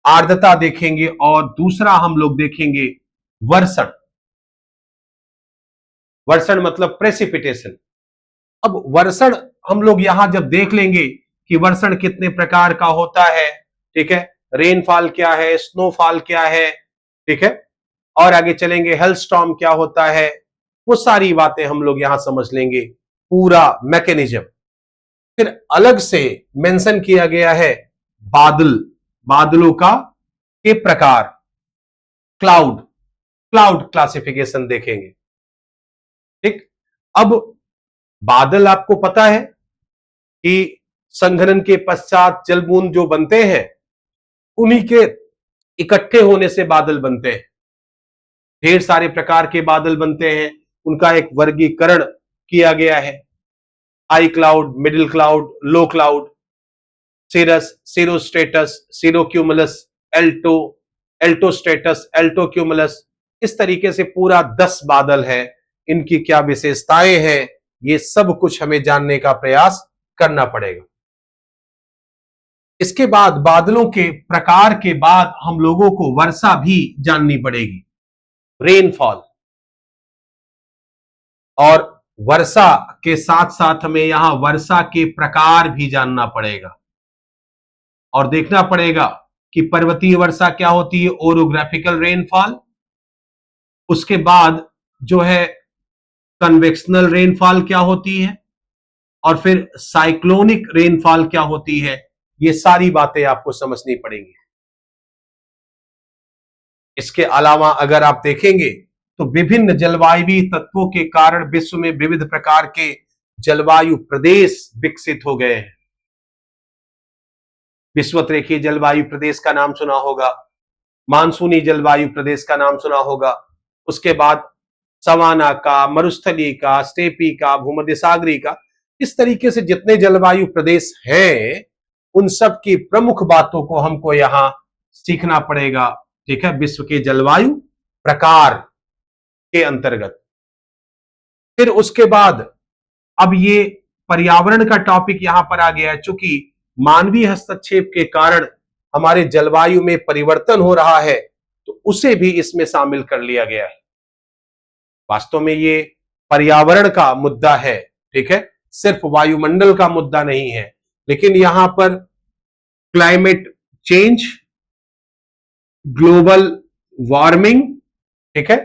आर्द्रता देखेंगे और दूसरा हम लोग देखेंगे वर्षण। वर्षण मतलब प्रेसिपिटेशन। अब वर्षण हम लोग यहां जब देख लेंगे कि वर्षण कितने प्रकार का होता है, ठीक है, रेनफॉल क्या है, स्नोफॉल क्या है, ठीक है, और आगे चलेंगे हेलस्टॉर्म क्या होता है, वो सारी बातें हम लोग यहां समझ लेंगे, पूरा मैकेनिज्म। फिर अलग से मेंशन किया गया है बादल, बादलों का के प्रकार, क्लाउड, क्लाउड क्लासिफिकेशन देखेंगे। ठीक, अब बादल आपको पता है कि संघनन के पश्चात जलबूंद जो बनते हैं उन्हीं के इकट्ठे होने से बादल बनते हैं। ढेर सारे प्रकार के बादल बनते हैं, उनका एक वर्गीकरण किया गया है। हाई क्लाउड, मिडिल क्लाउड, लो क्लाउड, सिरस, सिरोस्ट्रेटस, सिरोक्यूमुलस, एल्टो, एल्टोस्ट्रेटस, एल्टोक्यूमुलस। इस तरीके से पूरा 10 बादल है। इनकी क्या विशेषताएं हैं, ये सब कुछ हमें जानने का प्रयास करना पड़ेगा। इसके बाद बादलों के प्रकार के बाद हम लोगों को वर्षा भी जाननी पड़ेगी, रेनफॉल। और वर्षा के साथ साथ हमें यहां वर्षा के प्रकार भी जानना पड़ेगा और देखना पड़ेगा कि पर्वतीय वर्षा क्या होती है, ओरोग्राफिकल रेनफॉल। उसके बाद जो है कन्वेक्शनल रेनफॉल क्या होती है और फिर साइक्लोनिक रेनफॉल क्या होती है, ये सारी बातें आपको समझनी पड़ेंगी। इसके अलावा अगर आप देखेंगे तो विभिन्न जलवायु तत्वों के कारण विश्व में विविध प्रकार के जलवायु प्रदेश विकसित हो गए हैं। विषुवत-रेखीय जलवायु प्रदेश का नाम सुना होगा, मानसूनी जलवायु प्रदेश का नाम सुना होगा, उसके बाद सवाना का, मरुस्थलीय का, स्टेपी का, भूमध्य सागरीय का, इस तरीके से जितने जलवायु प्रदेश हैं उन सब की प्रमुख बातों को हमको यहां सीखना पड़ेगा। ठीक है, विश्व के जलवायु प्रकार के अंतर्गत। फिर उसके बाद अब ये पर्यावरण का टॉपिक यहां पर आ गया है। चूंकि मानवीय हस्तक्षेप के कारण हमारे जलवायु में परिवर्तन हो रहा है तो उसे भी इसमें शामिल कर लिया गया है। वास्तव में ये पर्यावरण का मुद्दा है, ठीक है, सिर्फ वायुमंडल का मुद्दा नहीं है, लेकिन यहां पर क्लाइमेट चेंज, ग्लोबल वार्मिंग, ठीक है,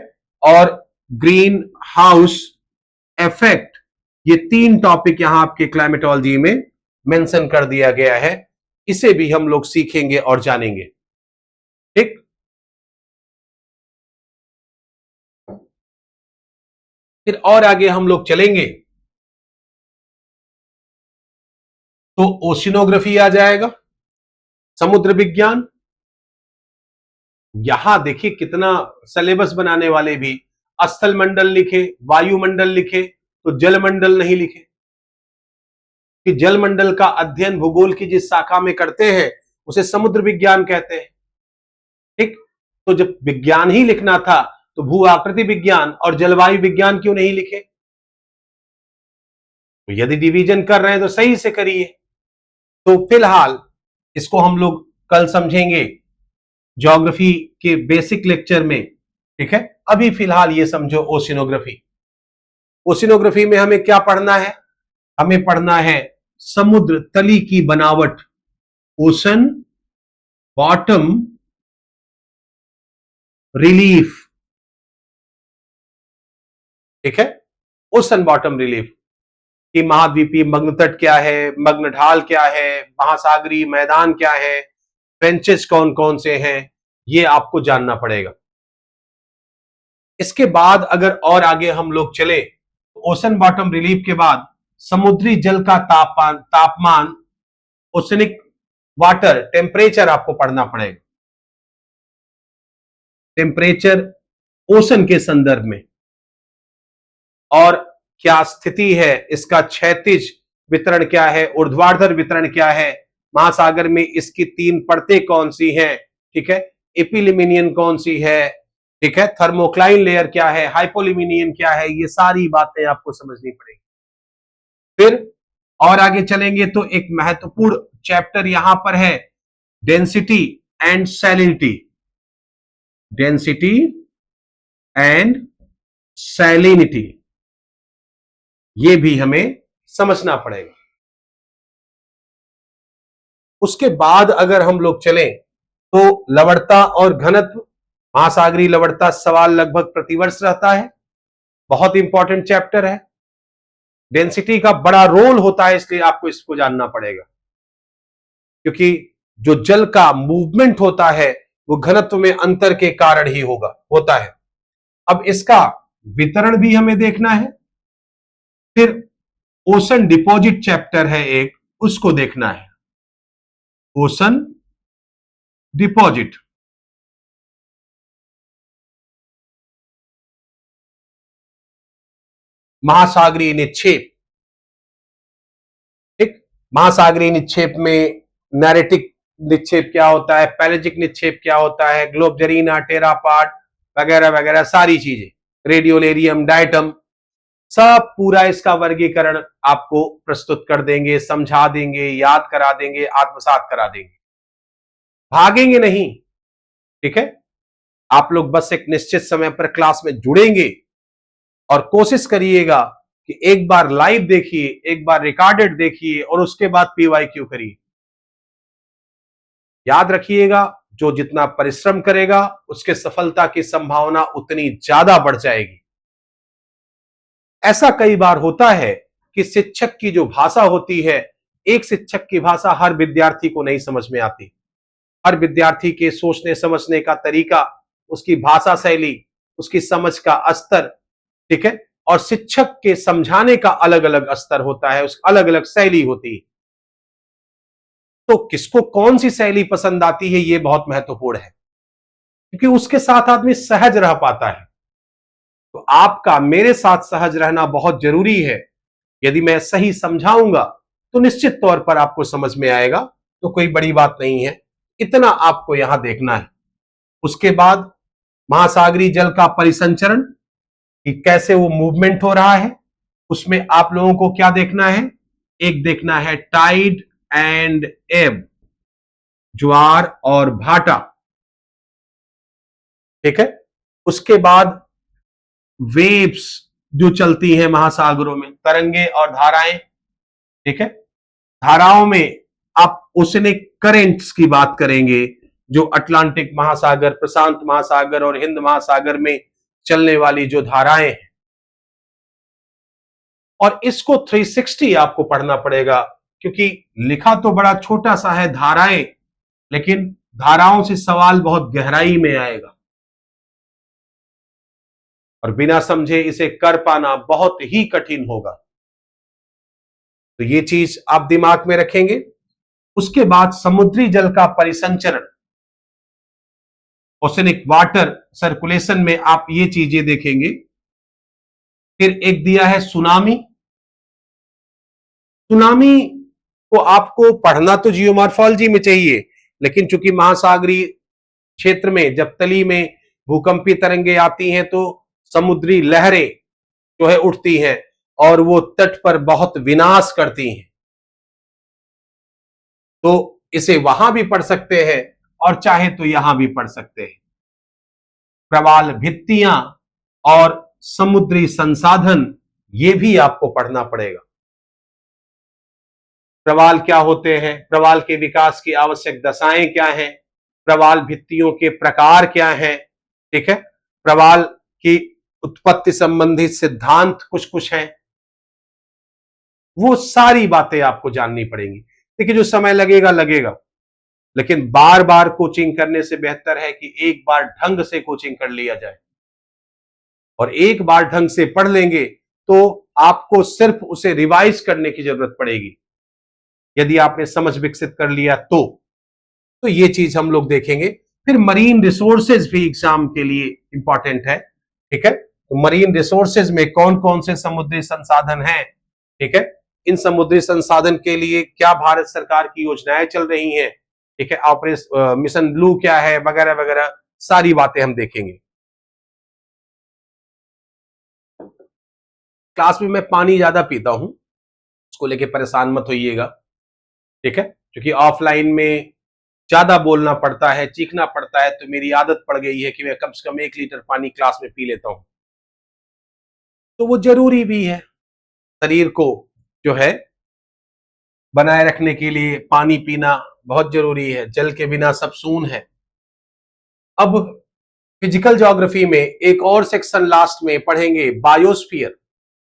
और ग्रीन हाउस इफेक्ट, ये 3 टॉपिक यहां आपके क्लाइमेटोलॉजी में मेंशन कर दिया गया है। इसे भी हम लोग सीखेंगे और जानेंगे। ठीक, फिर और आगे हम लोग चलेंगे तो ओशिनोग्राफी आ जाएगा, समुद्र विज्ञान। यहां देखिए कितना सिलेबस बनाने वाले भी स्थल मंडल लिखे, वायुमंडल लिखे तो जलमंडल नहीं लिखे कि जलमंडल का अध्ययन भूगोल की जिस शाखा में करते हैं उसे समुद्र विज्ञान कहते हैं। ठीक, तो जब विज्ञान ही लिखना था तो भू आकृति विज्ञान और जलवायु विज्ञान क्यों नहीं लिखे? तो यदि डिवीजन कर रहे हैं तो सही से करिए। तो फिलहाल इसको हम लोग कल समझेंगे ज्योग्राफी के बेसिक लेक्चर में। ठीक है, अभी फिलहाल ये समझो ओशिनोग्राफी। ओशिनोग्राफी में हमें क्या पढ़ना है? हमें पढ़ना है समुद्र तली की बनावट, ओशन बॉटम रिलीफ। ठीक है, ओशन बॉटम रिलीफ कि महाद्वीपीय मग्न तट क्या है, मग्न ढाल क्या है, महासागरीय मैदान क्या है, ट्रेंचेस कौन कौन से हैं, ये आपको जानना पड़ेगा। इसके बाद अगर और आगे हम लोग चले तो ओशन बॉटम रिलीफ के बाद समुद्री जल का तापमान, ओशनिक वाटर टेम्परेचर आपको पढ़ना पड़ेगा। टेम्परेचर ओशन के संदर्भ में और क्या स्थिति है, इसका क्षैतिज वितरण क्या है, ऊर्ध्वाधर वितरण क्या है, महासागर में इसकी 3 परतें कौन सी हैं, ठीक है, एपिलिमिनियन कौन सी है, ठीक है, थर्मोक्लाइन लेयर क्या है, हाइपोलिमिनियन क्या है, ये सारी बातें आपको समझनी पड़ेगी। फिर और आगे चलेंगे तो एक महत्वपूर्ण चैप्टर यहां पर है density and salinity. Density and salinity, ये भी हमें समझना पड़ेगा। उसके बाद अगर हम लोग चलें तो लवणता और घनत्व, महासागरीय लवणता सवाल लगभग प्रतिवर्ष रहता है, बहुत इंपॉर्टेंट चैप्टर है। डेंसिटी का बड़ा रोल होता है, इसलिए आपको इसको जानना पड़ेगा, क्योंकि जो जल का मूवमेंट होता है वो घनत्व में अंतर के कारण ही होता है। अब इसका वितरण भी हमें देखना है। फिर ओशन डिपॉजिट चैप्टर है एक, उसको देखना है, ओशन डिपॉजिट। महासागरीय निक्षेप, ठीक, महासागरीय निक्षेप में नैरेटिक निक्षेप क्या होता है, पैलेजिक निक्षेप क्या होता है, ग्लोबजरीना, टेरापाट वगैरह वगैरह सारी चीजें, रेडियोलेरियम, डायटम, सब पूरा इसका वर्गीकरण आपको प्रस्तुत कर देंगे, समझा देंगे, याद करा देंगे, आत्मसात करा देंगे, भागेंगे नहीं। ठीक है, आप लोग बस एक निश्चित समय पर क्लास में जुड़ेंगे और कोशिश करिएगा कि एक बार लाइव देखिए, एक बार रिकॉर्डेड देखिए और उसके बाद पीवाईक्यू करिए। याद रखिएगा, जो जितना परिश्रम करेगा उसके सफलता की संभावना उतनी ज्यादा बढ़ जाएगी। ऐसा कई बार होता है कि शिक्षक की जो भाषा होती है, एक शिक्षक की भाषा हर विद्यार्थी को नहीं समझ में आती। हर विद्यार्थी के सोचने समझने का तरीका, उसकी भाषा शैली, उसकी समझ का स्तर, ठीक है, और शिक्षक के समझाने का अलग अलग स्तर होता है, उस अलग अलग शैली होती है। तो किसको कौन सी शैली पसंद आती है, यह बहुत महत्वपूर्ण है, क्योंकि उसके साथ आदमी सहज रह पाता है। तो आपका मेरे साथ सहज रहना बहुत जरूरी है। यदि मैं सही समझाऊंगा तो निश्चित तौर पर आपको समझ में आएगा, तो कोई बड़ी बात नहीं है, इतना आपको यहां देखना है। उसके बाद महासागरीय जल का परिसंचरण, कि कैसे वो मूवमेंट हो रहा है, उसमें आप लोगों को क्या देखना है, एक देखना है टाइड एंड एब, ज्वार और भाटा, ठीक है। उसके बाद वेव्स जो चलती हैं महासागरों में, तरंगे और धाराएं, ठीक है। धाराओं में आप ओशनिक करेंट्स की बात करेंगे, जो अटलांटिक महासागर, प्रशांत महासागर और हिंद महासागर में चलने वाली जो धाराएं हैं। और इसको 360 आपको पढ़ना पड़ेगा, क्योंकि लिखा तो बड़ा छोटा सा है धाराएं, लेकिन धाराओं से सवाल बहुत गहराई में आएगा और बिना समझे इसे कर पाना बहुत ही कठिन होगा। तो ये चीज आप दिमाग में रखेंगे। उसके बाद समुद्री जल का परिसंचरण, ओशनिक वाटर सर्कुलेशन में आप ये चीजें देखेंगे। फिर एक दिया है सुनामी। सुनामी को आपको पढ़ना तो जियोमॉर्फोलॉजी में चाहिए, लेकिन चूंकि महासागरीय क्षेत्र में जब तली में भूकंपीय तरंगे आती हैं तो समुद्री लहरें जो है उठती हैं और वो तट पर बहुत विनाश करती हैं। तो इसे वहां भी पढ़ सकते हैं और चाहे तो यहां भी पढ़ सकते हैं। प्रवाल भित्तियां और समुद्री संसाधन, ये भी आपको पढ़ना पड़ेगा। प्रवाल क्या होते हैं, प्रवाल के विकास की आवश्यक दशाएं क्या हैं, प्रवाल भित्तियों के प्रकार क्या हैं, ठीक है, प्रवाल की उत्पत्ति संबंधी सिद्धांत कुछ कुछ हैं, वो सारी बातें आपको जाननी पड़ेंगी। देखिए, जो समय लगेगा लगेगा, लेकिन बार बार कोचिंग करने से बेहतर है कि एक बार ढंग से कोचिंग कर लिया जाए। और एक बार ढंग से पढ़ लेंगे तो आपको सिर्फ उसे रिवाइज करने की जरूरत पड़ेगी, यदि आपने समझ विकसित कर लिया तो ये चीज हम लोग देखेंगे। फिर मरीन रिसोर्सेज भी एग्जाम के लिए इंपॉर्टेंट है, ठीक है। तो मरीन रिसोर्सेज में कौन कौन से समुद्री संसाधन हैं, ठीक है, इन समुद्री संसाधन के लिए क्या भारत सरकार की योजनाएं चल रही हैं, ठीक है, ऑपरेशन मिशन ब्लू क्या है, वगैरह वगैरह सारी बातें हम देखेंगे। क्लास में मैं पानी ज्यादा पीता हूं, उसको लेके परेशान मत होइएगा, ठीक है, क्योंकि ऑफलाइन में ज्यादा बोलना पड़ता है, चीखना पड़ता है, तो मेरी आदत पड़ गई है कि मैं कम से कम 1 लीटर पानी क्लास में पी लेता हूं। तो वो जरूरी भी है, शरीर को जो है बनाए रखने के लिए पानी पीना बहुत जरूरी है, जल के बिना सब सून है। अब फिजिकल ज्योग्राफी में एक और सेक्शन लास्ट में पढ़ेंगे, बायोस्फीयर।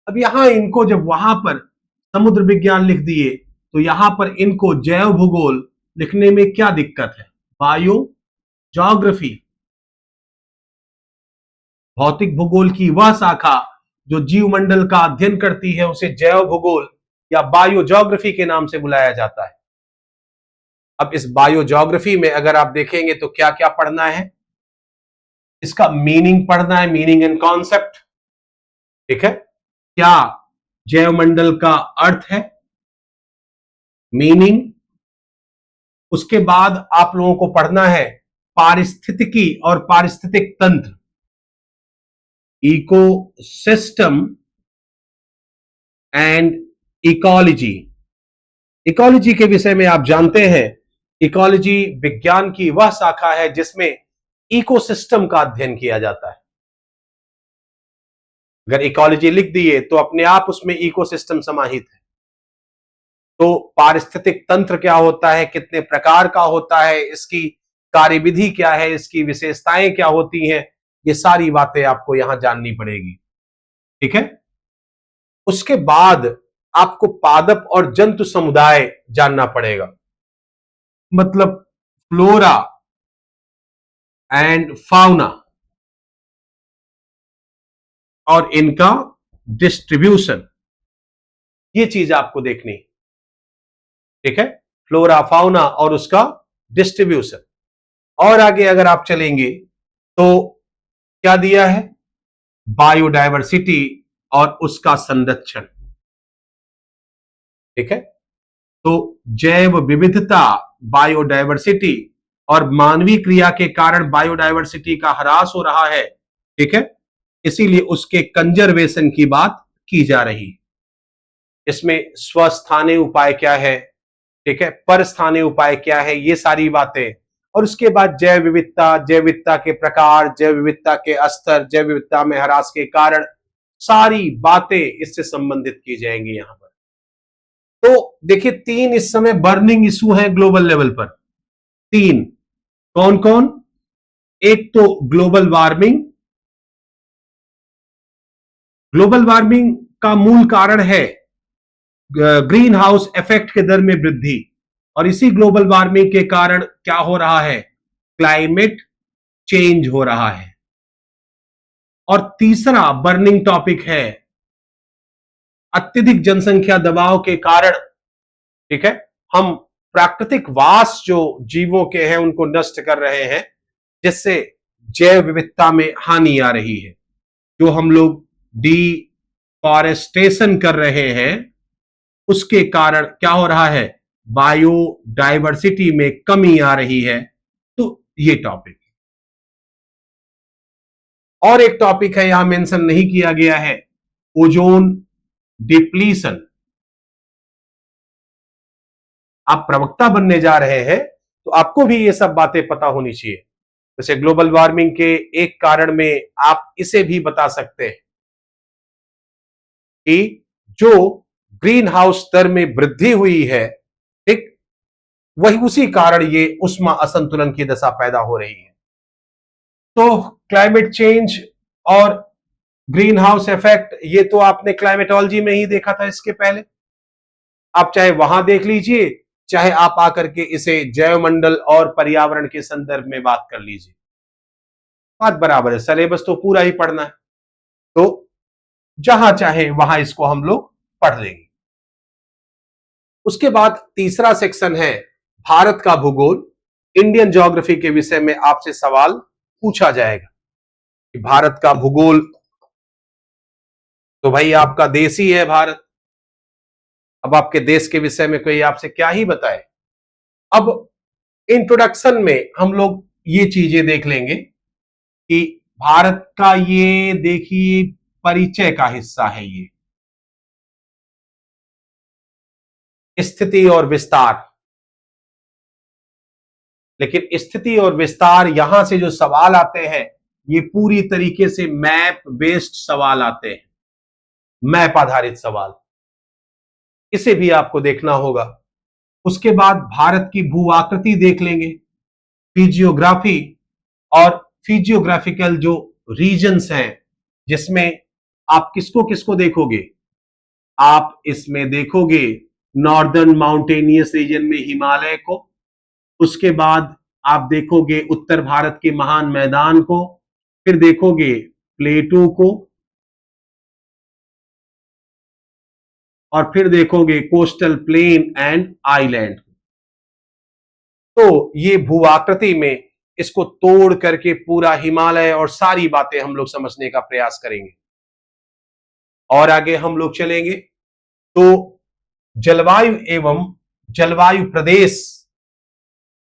अब यहां इनको जब वहां पर समुद्र विज्ञान लिख दिए तो यहां पर इनको जैव भूगोल लिखने में क्या दिक्कत है। बायो ज्योग्राफी, भौतिक भूगोल की वह शाखा जो जीवमंडल का अध्ययन करती है उसे जैव भूगोल या बायो ज्योग्राफी के नाम से बुलाया जाता है। अब इस बायो ज्योग्राफी में अगर आप देखेंगे तो क्या क्या पढ़ना है, इसका मीनिंग पढ़ना है, मीनिंग एंड कॉन्सेप्ट, ठीक है, क्या जैवमंडल का अर्थ है, मीनिंग। उसके बाद आप लोगों को पढ़ना है पारिस्थितिकी और पारिस्थितिक तंत्र, इकोसिस्टम एंड इकोलॉजी। इकोलॉजी के विषय में आप जानते हैं, इकोलॉजी विज्ञान की वह शाखा है जिसमें इकोसिस्टम का अध्ययन किया जाता है। अगर इकोलॉजी लिख दिए तो अपने आप उसमें इकोसिस्टम समाहित है। तो पारिस्थितिक तंत्र क्या होता है, कितने प्रकार का होता है, इसकी कार्यविधि क्या है, इसकी विशेषताएं क्या होती हैं, ये सारी बातें आपको यहां जाननी पड़ेगी, ठीक है। उसके बाद आपको पादप और जंतु समुदाय जानना पड़ेगा, मतलब फ्लोरा एंड फाउना और इनका डिस्ट्रीब्यूशन, ये चीज आपको देखनी, ठीक है, फ्लोरा फाउना और उसका डिस्ट्रीब्यूशन। और आगे अगर आप चलेंगे तो क्या दिया है, बायोडायवर्सिटी और उसका संरक्षण, ठीक है। तो जैव विविधता, बायोडायवर्सिटी और मानवीय क्रिया के कारण बायोडायवर्सिटी का ह्रास हो रहा है, ठीक है, इसीलिए उसके कंजर्वेशन की बात की जा रही है। इसमें स्वस्थानीय उपाय क्या है, ठीक है, परस्थानीय उपाय क्या है, ये सारी बातें। और उसके बाद जैव विविधता के प्रकार, जैव विविधता के स्तर, जैव विविधता में ह्रास के कारण, सारी बातें इससे संबंधित की जाएंगी यहां पर। तो देखिए, 3 इस समय बर्निंग इशू है ग्लोबल लेवल पर। 3 कौन कौन? एक तो ग्लोबल वार्मिंग। ग्लोबल वार्मिंग का मूल कारण है ग्रीन हाउस इफेक्ट के दर में वृद्धि, और इसी ग्लोबल वार्मिंग के कारण क्या हो रहा है, क्लाइमेट चेंज हो रहा है। और तीसरा बर्निंग टॉपिक है अत्यधिक जनसंख्या दबाव के कारण, ठीक है, हम प्राकृतिक वास जो जीवों के हैं उनको नष्ट कर रहे हैं, जिससे जैव विविधता में हानि आ रही है। जो हम लोग डिफॉरेस्टेशन कर रहे हैं उसके कारण क्या हो रहा है, बायोडायवर्सिटी में कमी आ रही है। तो ये टॉपिक, और एक टॉपिक है यहां मेंशन नहीं किया गया है, ओजोन डिप्लीशन। आप प्रवक्ता बनने जा रहे हैं तो आपको भी ये सब बातें पता होनी चाहिए। जैसे ग्लोबल वार्मिंग के एक कारण में आप इसे भी बता सकते हैं कि जो ग्रीन हाउस स्तर में वृद्धि हुई है, ठीक, वही उसी कारण ये उष्मा असंतुलन की दशा पैदा हो रही है। तो क्लाइमेट चेंज और ग्रीन हाउस इफेक्ट, ये तो आपने क्लाइमेटोलॉजी में ही देखा था इसके पहले। आप चाहे वहां देख लीजिए, चाहे आप आकर के इसे जैवमंडल और पर्यावरण के संदर्भ में बात कर लीजिए, बात बराबर है, सिलेबस तो पूरा ही पढ़ना है, तो जहां चाहे वहां इसको हम लोग पढ़ लेंगे। उसके बाद तीसरा सेक्शन है भारत का भूगोल। इंडियन ज्योग्राफी के विषय में आपसे सवाल पूछा जाएगा कि भारत का भूगोल, तो भाई आपका देश ही है भारत, अब आपके देश के विषय में कोई आपसे क्या ही बताए। अब इंट्रोडक्शन में हम लोग ये चीजें देख लेंगे कि भारत का ये देखिए परिचय का हिस्सा है, ये स्थिति और विस्तार। लेकिन स्थिति और विस्तार यहां से जो सवाल आते हैं ये पूरी तरीके से मैप बेस्ड सवाल आते हैं, मैप आधारित सवाल, इसे भी आपको देखना होगा। उसके बाद भारत की भू आकृति देख लेंगे, फिजियोग्राफी और फिजियोग्राफिकल जो रीजन्स हैं, जिसमें आप किसको किसको देखोगे, आप इसमें देखोगे नॉर्दर्न माउंटेनियस रीजन में हिमालय को, उसके बाद आप देखोगे उत्तर भारत के महान मैदान को, फिर देखोगे प्लेटू को, और फिर देखोगे कोस्टल प्लेन एंड आइलैंड। तो ये भू आकृति में इसको तोड़ करके पूरा हिमालय और सारी बातें हम लोग समझने का प्रयास करेंगे। और आगे हम लोग चलेंगे तो जलवायु एवं जलवायु प्रदेश,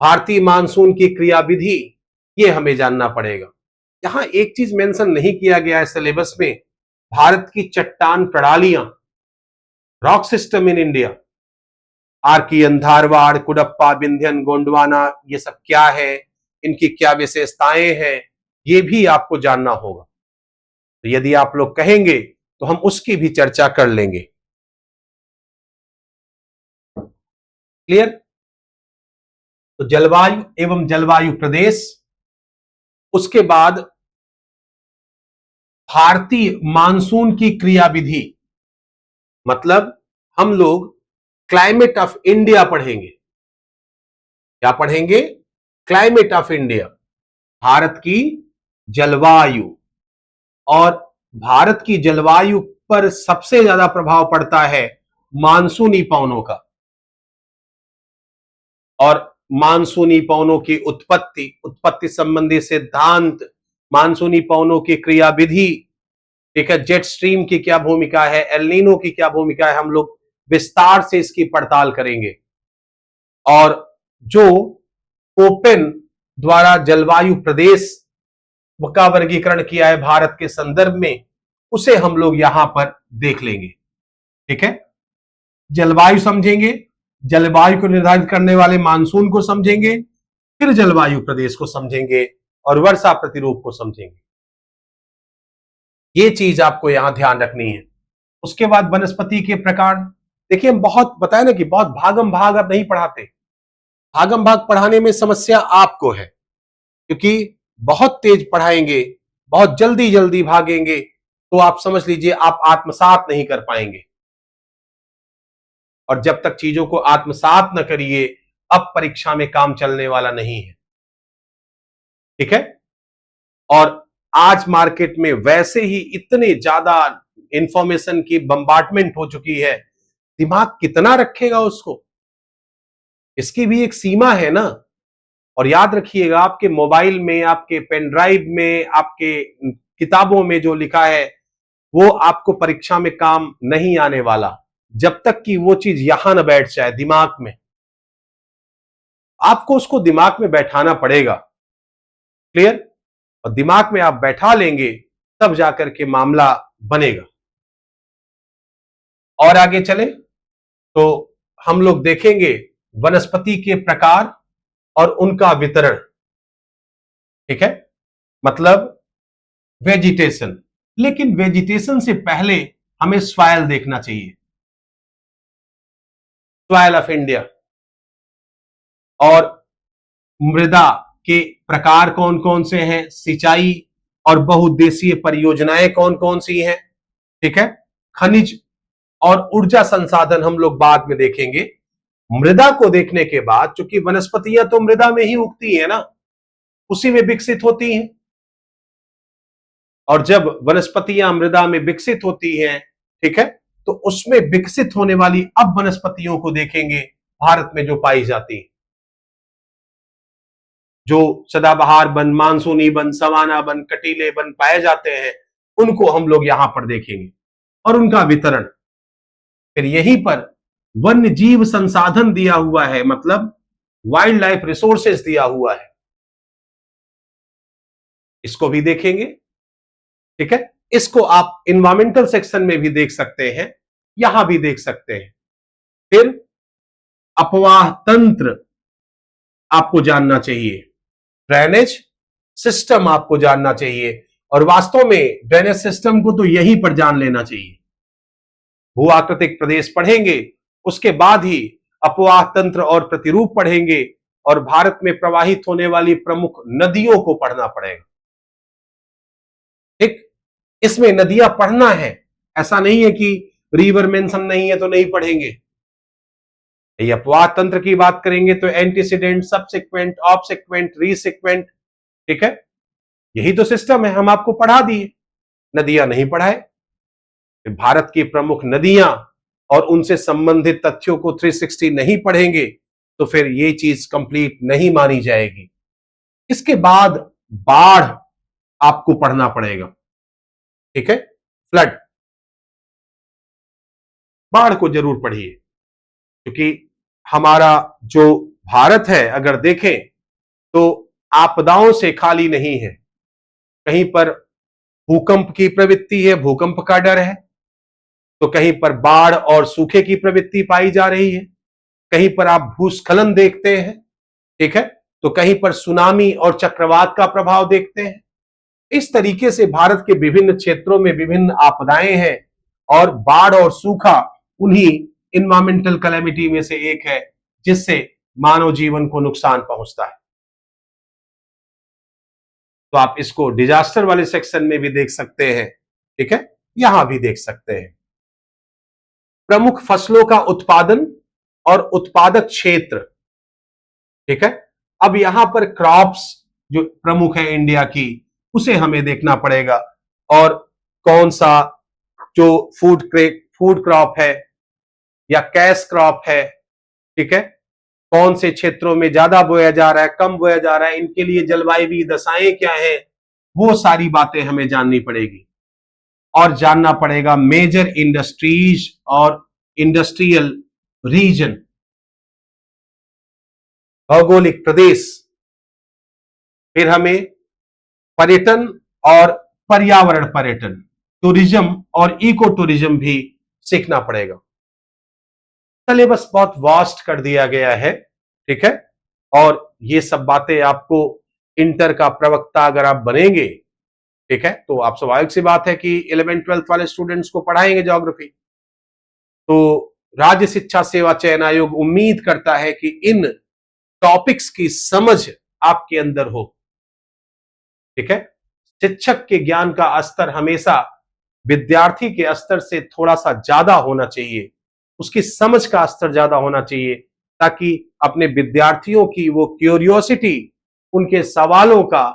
भारतीय मानसून की क्रियाविधि, ये हमें जानना पड़ेगा। यहां एक चीज मेंशन नहीं किया गया है सिलेबस में, भारत की चट्टान प्रणालियां, rock system in India, Archaean, Dharwar, Cuddapah, Vindhyan, Gondwana, ये सब क्या है, इनकी क्या विशेषताएं हैं, ये भी आपको जानना होगा। तो यदि आप लोग कहेंगे तो हम उसकी भी चर्चा कर लेंगे। क्लियर? तो जलवायु एवं जलवायु प्रदेश, उसके बाद भारतीय मानसून की क्रियाविधि, मतलब हम लोग क्लाइमेट ऑफ इंडिया पढ़ेंगे। क्या पढ़ेंगे? क्लाइमेट ऑफ इंडिया, भारत की जलवायु। और भारत की जलवायु पर सबसे ज्यादा प्रभाव पड़ता है मानसूनी पवनों का, और मानसूनी पवनों की उत्पत्ति संबंधी सिद्धांत, मानसूनी पवनों की क्रियाविधि, ठीक है, जेट स्ट्रीम की क्या भूमिका है, एल नीनो की क्या भूमिका है, हम लोग विस्तार से इसकी पड़ताल करेंगे। और जो कोपेन द्वारा जलवायु प्रदेश का वर्गीकरण किया है भारत के संदर्भ में, उसे हम लोग यहां पर देख लेंगे। ठीक है, जलवायु समझेंगे, जलवायु को निर्धारित करने वाले मानसून को समझेंगे, फिर जलवायु प्रदेश को समझेंगे और वर्षा प्रतिरूप को समझेंगे। ये चीज आपको यहां ध्यान रखनी है। उसके बाद वनस्पति के प्रकार। देखिए, हम बहुत बताए ना कि बहुत भागम भाग अब नहीं पढ़ाते। भागम भाग पढ़ाने में समस्या आपको है, क्योंकि बहुत तेज पढ़ाएंगे, बहुत जल्दी जल्दी भागेंगे, तो आप समझ लीजिए आप आत्मसात नहीं कर पाएंगे। और जब तक चीजों को आत्मसात न करिए, अब परीक्षा में काम चलने वाला नहीं है। ठीक है, और आज मार्केट में वैसे ही इतने ज्यादा इंफॉर्मेशन की बम्बार्टमेंट हो चुकी है, दिमाग कितना रखेगा उसको, इसकी भी एक सीमा है ना। और याद रखिएगा, आपके मोबाइल में, आपके पेन ड्राइव में, आपके किताबों में जो लिखा है वो आपको परीक्षा में काम नहीं आने वाला, जब तक कि वो चीज यहां न बैठ जाए दिमाग में। आपको उसको दिमाग में बैठाना पड़ेगा। क्लियर? और दिमाग में आप बैठा लेंगे तब जाकर के मामला बनेगा। और आगे चले तो हम लोग देखेंगे वनस्पति के प्रकार और उनका वितरण। ठीक है, मतलब वेजिटेशन। लेकिन वेजिटेशन से पहले हमें सॉइल देखना चाहिए, सॉइल ऑफ इंडिया। और मृदा के प्रकार कौन कौन से हैं, सिंचाई और बहुउद्देशीय परियोजनाएं कौन कौन सी हैं। ठीक है, खनिज और ऊर्जा संसाधन हम लोग बाद में देखेंगे। मृदा को देखने के बाद, चूंकि वनस्पतियां तो मृदा में ही उगती है ना, उसी में विकसित होती हैं, और जब वनस्पतियां मृदा में विकसित होती हैं, ठीक है, तो उसमें विकसित होने वाली अब वनस्पतियों को देखेंगे भारत में जो पाई जाती है, जो सदाबहार वन, मानसूनी वन, सवाना वन, कटीले वन पाए जाते हैं, उनको हम लोग यहां पर देखेंगे और उनका वितरण। फिर यहीं पर वन्य जीव संसाधन दिया हुआ है, मतलब वाइल्ड लाइफ रिसोर्सेस दिया हुआ है, इसको भी देखेंगे। ठीक है, इसको आप इन्वायरमेंटल सेक्शन में भी देख सकते हैं, यहां भी देख सकते हैं। फिर अपवाह तंत्र आपको जानना चाहिए, ड्रेनेज सिस्टम आपको जानना चाहिए, और वास्तव में ड्रेनेज सिस्टम को तो यहीं पर जान लेना चाहिए। भू आकृतिक प्रदेश पढ़ेंगे, उसके बाद ही अपवाह तंत्र और प्रतिरूप पढ़ेंगे, और भारत में प्रवाहित होने वाली प्रमुख नदियों को पढ़ना पड़ेगा। ठीक, इसमें नदियां पढ़ना है, ऐसा नहीं है कि रिवर मेंशन नहीं है तो नहीं पढ़ेंगे। ये अपवाह तंत्र की बात करेंगे तो एंटीसीडेंट, सबसिक्वेंट, ऑब्सिक्वेंट, रीसिक्वेंट, ठीक है, यही तो सिस्टम है, हम आपको पढ़ा दिए, नदियां नहीं पढ़ाए। भारत की प्रमुख नदियां और उनसे संबंधित तथ्यों को 360 नहीं पढ़ेंगे तो फिर ये चीज कंप्लीट नहीं मानी जाएगी। इसके बाद बाढ़ आपको पढ़ना पड़ेगा। ठीक है, फ्लड, बाढ़ को जरूर पढ़िए, क्योंकि हमारा जो भारत है अगर देखें तो आपदाओं से खाली नहीं है। कहीं पर भूकंप की प्रवृत्ति है, भूकंप का डर है, तो कहीं पर बाढ़ और सूखे की प्रवृत्ति पाई जा रही है, कहीं पर आप भूस्खलन देखते हैं, ठीक है, तो कहीं पर सुनामी और चक्रवात का प्रभाव देखते हैं। इस तरीके से भारत के विभिन्न क्षेत्रों में विभिन्न आपदाएं हैं, और बाढ़ और सूखा उन्हीं इन्वायरमेंटल कैलेमिटी में से एक है जिससे मानव जीवन को नुकसान पहुंचता है। तो आप इसको डिजास्टर वाले सेक्शन में भी देख सकते हैं, ठीक है, यहां भी देख सकते हैं। प्रमुख फसलों का उत्पादन और उत्पादक क्षेत्र। ठीक है, अब यहां पर क्रॉप्स जो प्रमुख है इंडिया की, उसे हमें देखना पड़ेगा, और कौन सा जो फूड क्रॉप है या कैश क्रॉप है, ठीक है, कौन से क्षेत्रों में ज्यादा बोया जा रहा है, कम बोया जा रहा है, इनके लिए जलवायु दशाएं क्या है, वो सारी बातें हमें जाननी पड़ेगी। और जानना पड़ेगा मेजर इंडस्ट्रीज और इंडस्ट्रियल रीजन, भौगोलिक प्रदेश। फिर हमें पर्यटन और पर्यावरण पर्यटन, टूरिज्म और इको टूरिज्म भी सीखना पड़ेगा। सिलेबस बहुत वास्ट कर दिया गया है, ठीक है, और ये सब बातें आपको इंटर का प्रवक्ता अगर आप बनेंगे, ठीक है, तो आप स्वाभाविक सी बात है कि 11th-12th वाले स्टूडेंट्स को पढ़ाएंगे ज्योग्राफी। तो राज्य शिक्षा सेवा चयन आयोग उम्मीद करता है कि इन टॉपिक्स की समझ आपके अंदर हो। ठीक है, शिक्षक के ज्ञान का स्तर हमेशा विद्यार्थी के स्तर से थोड़ा सा ज्यादा होना चाहिए, उसकी समझ का स्तर ज्यादा होना चाहिए, ताकि अपने विद्यार्थियों की वो क्यूरियोसिटी, उनके सवालों का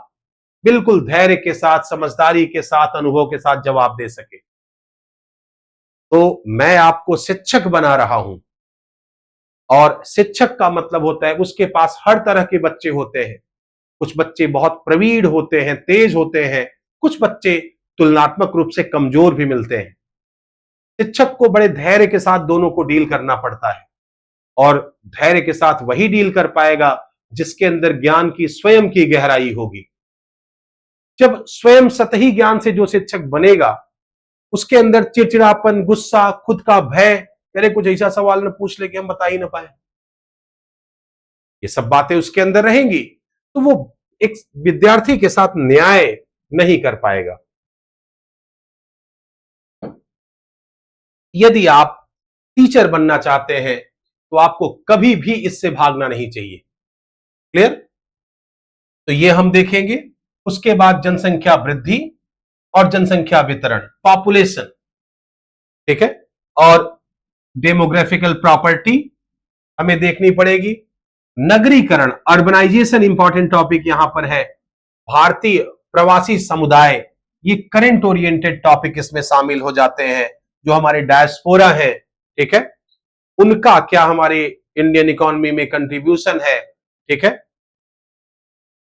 बिल्कुल धैर्य के साथ, समझदारी के साथ, अनुभव के साथ जवाब दे सके। तो मैं आपको शिक्षक बना रहा हूं, और शिक्षक का मतलब होता है उसके पास हर तरह के बच्चे होते हैं। कुछ बच्चे बहुत प्रवीण होते हैं, तेज होते हैं, कुछ बच्चे तुलनात्मक रूप से कमजोर भी मिलते हैं। शिक्षक को बड़े धैर्य के साथ दोनों को डील करना पड़ता है, और धैर्य के साथ वही डील कर पाएगा जिसके अंदर ज्ञान की स्वयं की गहराई होगी। जब स्वयं सतही ज्ञान से जो शिक्षक बनेगा, उसके अंदर चिड़चिड़ापन, गुस्सा, खुद का भय, अरे कुछ ऐसा सवाल न पूछ ले कि हम बता ही ना पाए, ये सब बातें उसके अंदर रहेंगी, तो वो एक विद्यार्थी के साथ न्याय नहीं कर पाएगा। यदि आप टीचर बनना चाहते हैं तो आपको कभी भी इससे भागना नहीं चाहिए। क्लियर? तो ये हम देखेंगे। उसके बाद जनसंख्या वृद्धि और जनसंख्या वितरण, पॉपुलेशन, ठीक है, और डेमोग्राफिकल प्रॉपर्टी हमें देखनी पड़ेगी। नगरीकरण, अर्बनाइजेशन इंपॉर्टेंट टॉपिक यहां पर है। भारतीय प्रवासी समुदाय, ये करंट ओरिएंटेड टॉपिक इसमें शामिल हो जाते हैं। जो हमारे डायस्पोरा है, ठीक है, उनका क्या हमारे इंडियन इकोनॉमी में कंट्रीब्यूशन है, ठीक है।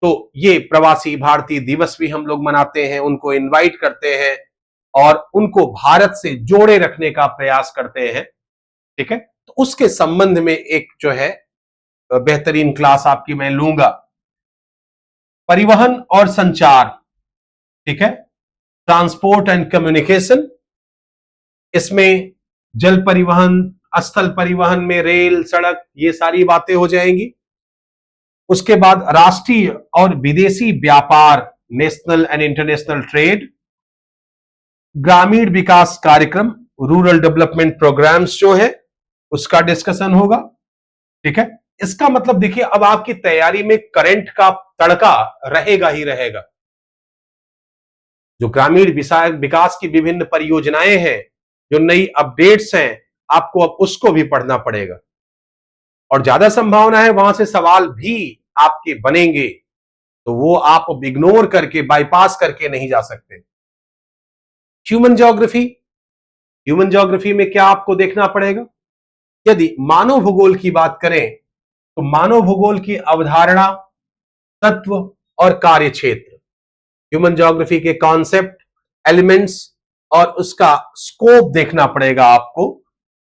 तो ये प्रवासी भारतीय दिवस भी हम लोग मनाते हैं, उनको इनवाइट करते हैं और उनको भारत से जोड़े रखने का प्रयास करते हैं, ठीक है। तो उसके संबंध में एक जो है बेहतरीन क्लास आपकी मैं लूंगा। परिवहन और संचार, ठीक है, ट्रांसपोर्ट एंड कम्युनिकेशन, इसमें जल परिवहन, स्थल परिवहन में रेल, सड़क, ये सारी बातें हो जाएंगी। उसके बाद राष्ट्रीय और विदेशी व्यापार, नेशनल एंड इंटरनेशनल ट्रेड, ग्रामीण विकास कार्यक्रम, रूरल डेवलपमेंट प्रोग्राम्स जो है उसका डिस्कशन होगा, ठीक है। इसका मतलब देखिए, अब आपकी तैयारी में करंट का तड़का रहेगा ही रहेगा। जो ग्रामीण विकास की विभिन्न परियोजनाएं हैं, जो नई अपडेट्स हैं, आपको अब उसको भी पढ़ना पड़ेगा, और ज्यादा संभावना है वहां से सवाल भी आपके बनेंगे, तो वो आप इग्नोर करके, बाईपास करके नहीं जा सकते। ह्यूमन ज्योग्राफी, ह्यूमन ज्योग्राफी में क्या आपको देखना पड़ेगा? यदि मानव भूगोल की बात करें तो मानव भूगोल की अवधारणा, तत्व और कार्य क्षेत्र, ह्यूमन ज्योग्राफी के कॉन्सेप्ट, एलिमेंट्स और उसका स्कोप देखना पड़ेगा आपको।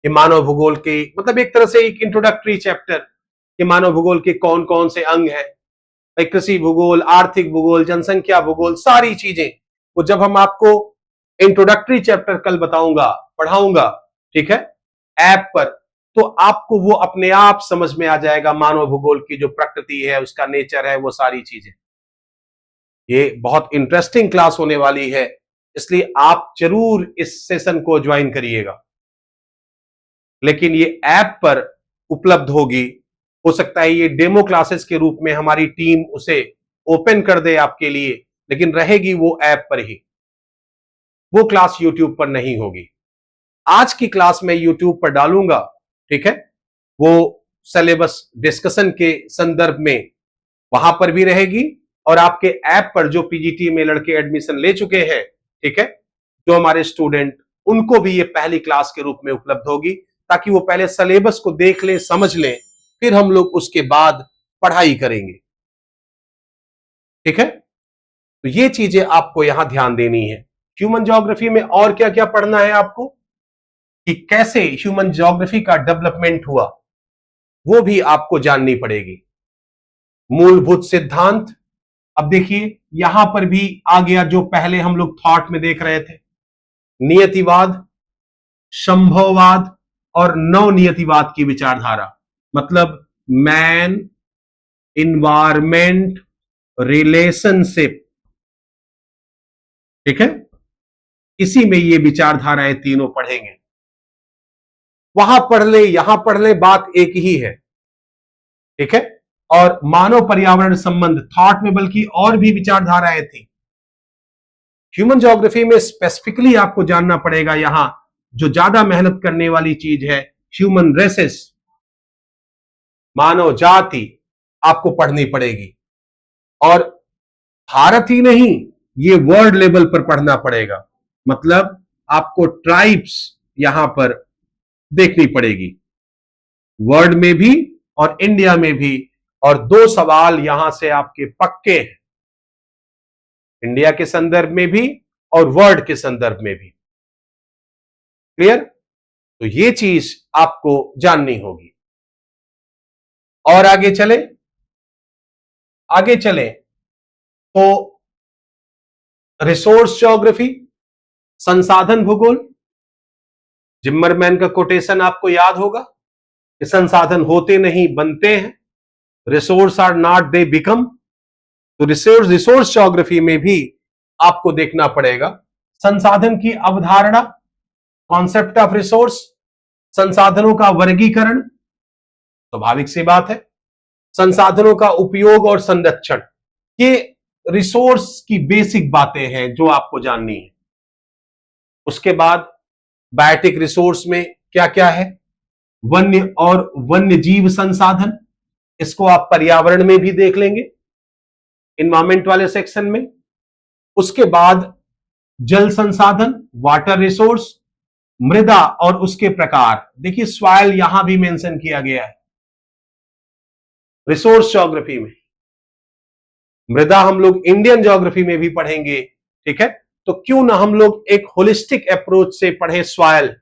कि मानव भूगोल के मतलब एक तरह से एक इंट्रोडक्टरी चैप्टर कि मानव भूगोल के कौन कौन से अंग हैं, कृषि भूगोल, आर्थिक भूगोल, जनसंख्या भूगोल, सारी चीजें वो जब हम आपको इंट्रोडक्टरी चैप्टर कल बताऊंगा, पढ़ाऊंगा, ठीक है, ऐप पर, तो आपको वो अपने आप समझ में आ जाएगा। मानव भूगोल की जो प्रकृति है, उसका नेचर है, वो सारी चीजें। ये बहुत इंटरेस्टिंग क्लास होने वाली है, इसलिए आप जरूर इस सेशन को ज्वाइन करिएगा। लेकिन ये ऐप पर उपलब्ध होगी, हो सकता है ये डेमो क्लासेस के रूप में हमारी टीम उसे ओपन कर दे आपके लिए, लेकिन रहेगी वो ऐप पर ही, वो क्लास यूट्यूब पर नहीं होगी। आज की क्लास में यूट्यूब पर डालूंगा, ठीक है, वो सिलेबस डिस्कशन के संदर्भ में वहां पर भी रहेगी, और आपके ऐप पर जो पीजीटी में लड़के एडमिशन ले चुके हैं, ठीक है, जो हमारे स्टूडेंट, उनको भी ये पहली क्लास के रूप में उपलब्ध होगी, ताकि वो पहले सिलेबस को देख लें, समझ लें, फिर हम लोग उसके बाद पढ़ाई करेंगे। ठीक है, तो ये चीजें आपको यहां ध्यान देनी है। ह्यूमन ज्योग्राफी में और क्या क्या पढ़ना है आपको, कि कैसे ह्यूमन ज्योग्राफी का डेवलपमेंट हुआ, वो भी आपको जाननी पड़ेगी। मूलभूत सिद्धांत, अब देखिए यहां पर भी आ गया जो पहले हम लोग थॉट में देख रहे थे, नियतिवाद, संभववाद और नवनियतिवाद की विचारधारा। मतलब मैन, इन्वायरमेंट, रिलेशनशिप, ठीक है, इसी में ये विचारधाराएं तीनों पढ़ेंगे। वहां पढ़ ले यहां पढ़ ले, बात एक ही है। ठीक है, और मानव पर्यावरण संबंध थॉट में बल्कि और भी विचारधाराएं थी। ह्यूमन ज्योग्राफी में स्पेसिफिकली आपको जानना पड़ेगा, यहां जो ज्यादा मेहनत करने वाली चीज है, ह्यूमन रेसेस, मानव जाति आपको पढ़नी पड़ेगी। और भारत ही नहीं, ये वर्ल्ड लेवल पर पढ़ना पड़ेगा। मतलब आपको ट्राइब्स यहां पर देखनी पड़ेगी, वर्ल्ड में भी और इंडिया में भी। और दो सवाल यहां से आपके पक्के हैं, इंडिया के संदर्भ में भी और वर्ल्ड के संदर्भ में भी। क्लियर? तो ये चीज आपको जाननी होगी। और आगे चले, आगे चले तो रिसोर्स ज्योग्राफी, संसाधन भूगोल। जिम्मरमैन का कोटेशन आपको याद होगा कि संसाधन होते नहीं बनते हैं, resource are not they become. तो रिसोर्स ज्योग्राफी में भी आपको देखना पड़ेगा संसाधन की अवधारणा, कॉन्सेप्ट ऑफ रिसोर्स, संसाधनों का वर्गीकरण, स्वाभाविक सी बात है, संसाधनों का उपयोग और संरक्षण। ये रिसोर्स की बेसिक बातें हैं जो आपको जाननी है। उसके बाद बायोटिक रिसोर्स में क्या क्या है, वन्य और वन्य जीव संसाधन, इसको आप पर्यावरण में भी देख लेंगे, इन्वायरमेंट वाले सेक्शन में। उसके बाद जल संसाधन, वाटर रिसोर्स, मृदा और उसके प्रकार। देखिए सॉइल यहां भी मेंशन किया गया है रिसोर्स ज्योग्राफी में। मृदा हम लोग इंडियन ज्योग्राफी में भी पढ़ेंगे। ठीक है, तो क्यों ना हम लोग एक होलिस्टिक अप्रोच से पढ़ें सॉइल।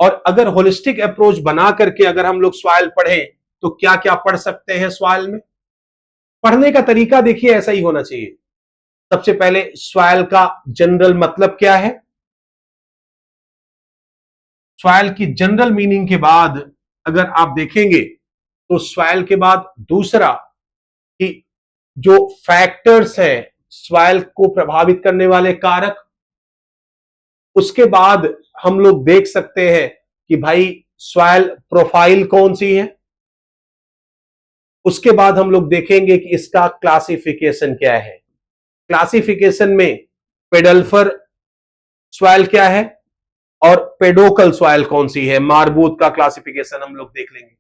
और अगर होलिस्टिक अप्रोच बना करके अगर हम लोग सॉइल पढ़ें तो क्या क्या पढ़ सकते हैं सॉइल में। पढ़ने का तरीका देखिए ऐसा ही होना चाहिए। सबसे पहले सॉइल का जनरल मतलब क्या है, सॉइल की जनरल मीनिंग के बाद अगर आप देखेंगे तो सॉइल के बाद दूसरा कि जो फैक्टर्स हैं सॉइल को प्रभावित करने वाले कारक। उसके बाद हम लोग देख सकते हैं कि भाई सॉइल प्रोफाइल कौन सी है। उसके बाद हम लोग देखेंगे कि इसका क्लासिफिकेशन क्या है। क्लासिफिकेशन में पेडल्फर सॉइल क्या है और पेडोकल सॉइल कौन सी है, मारबूत का क्लासिफिकेशन हम लोग देख लेंगे।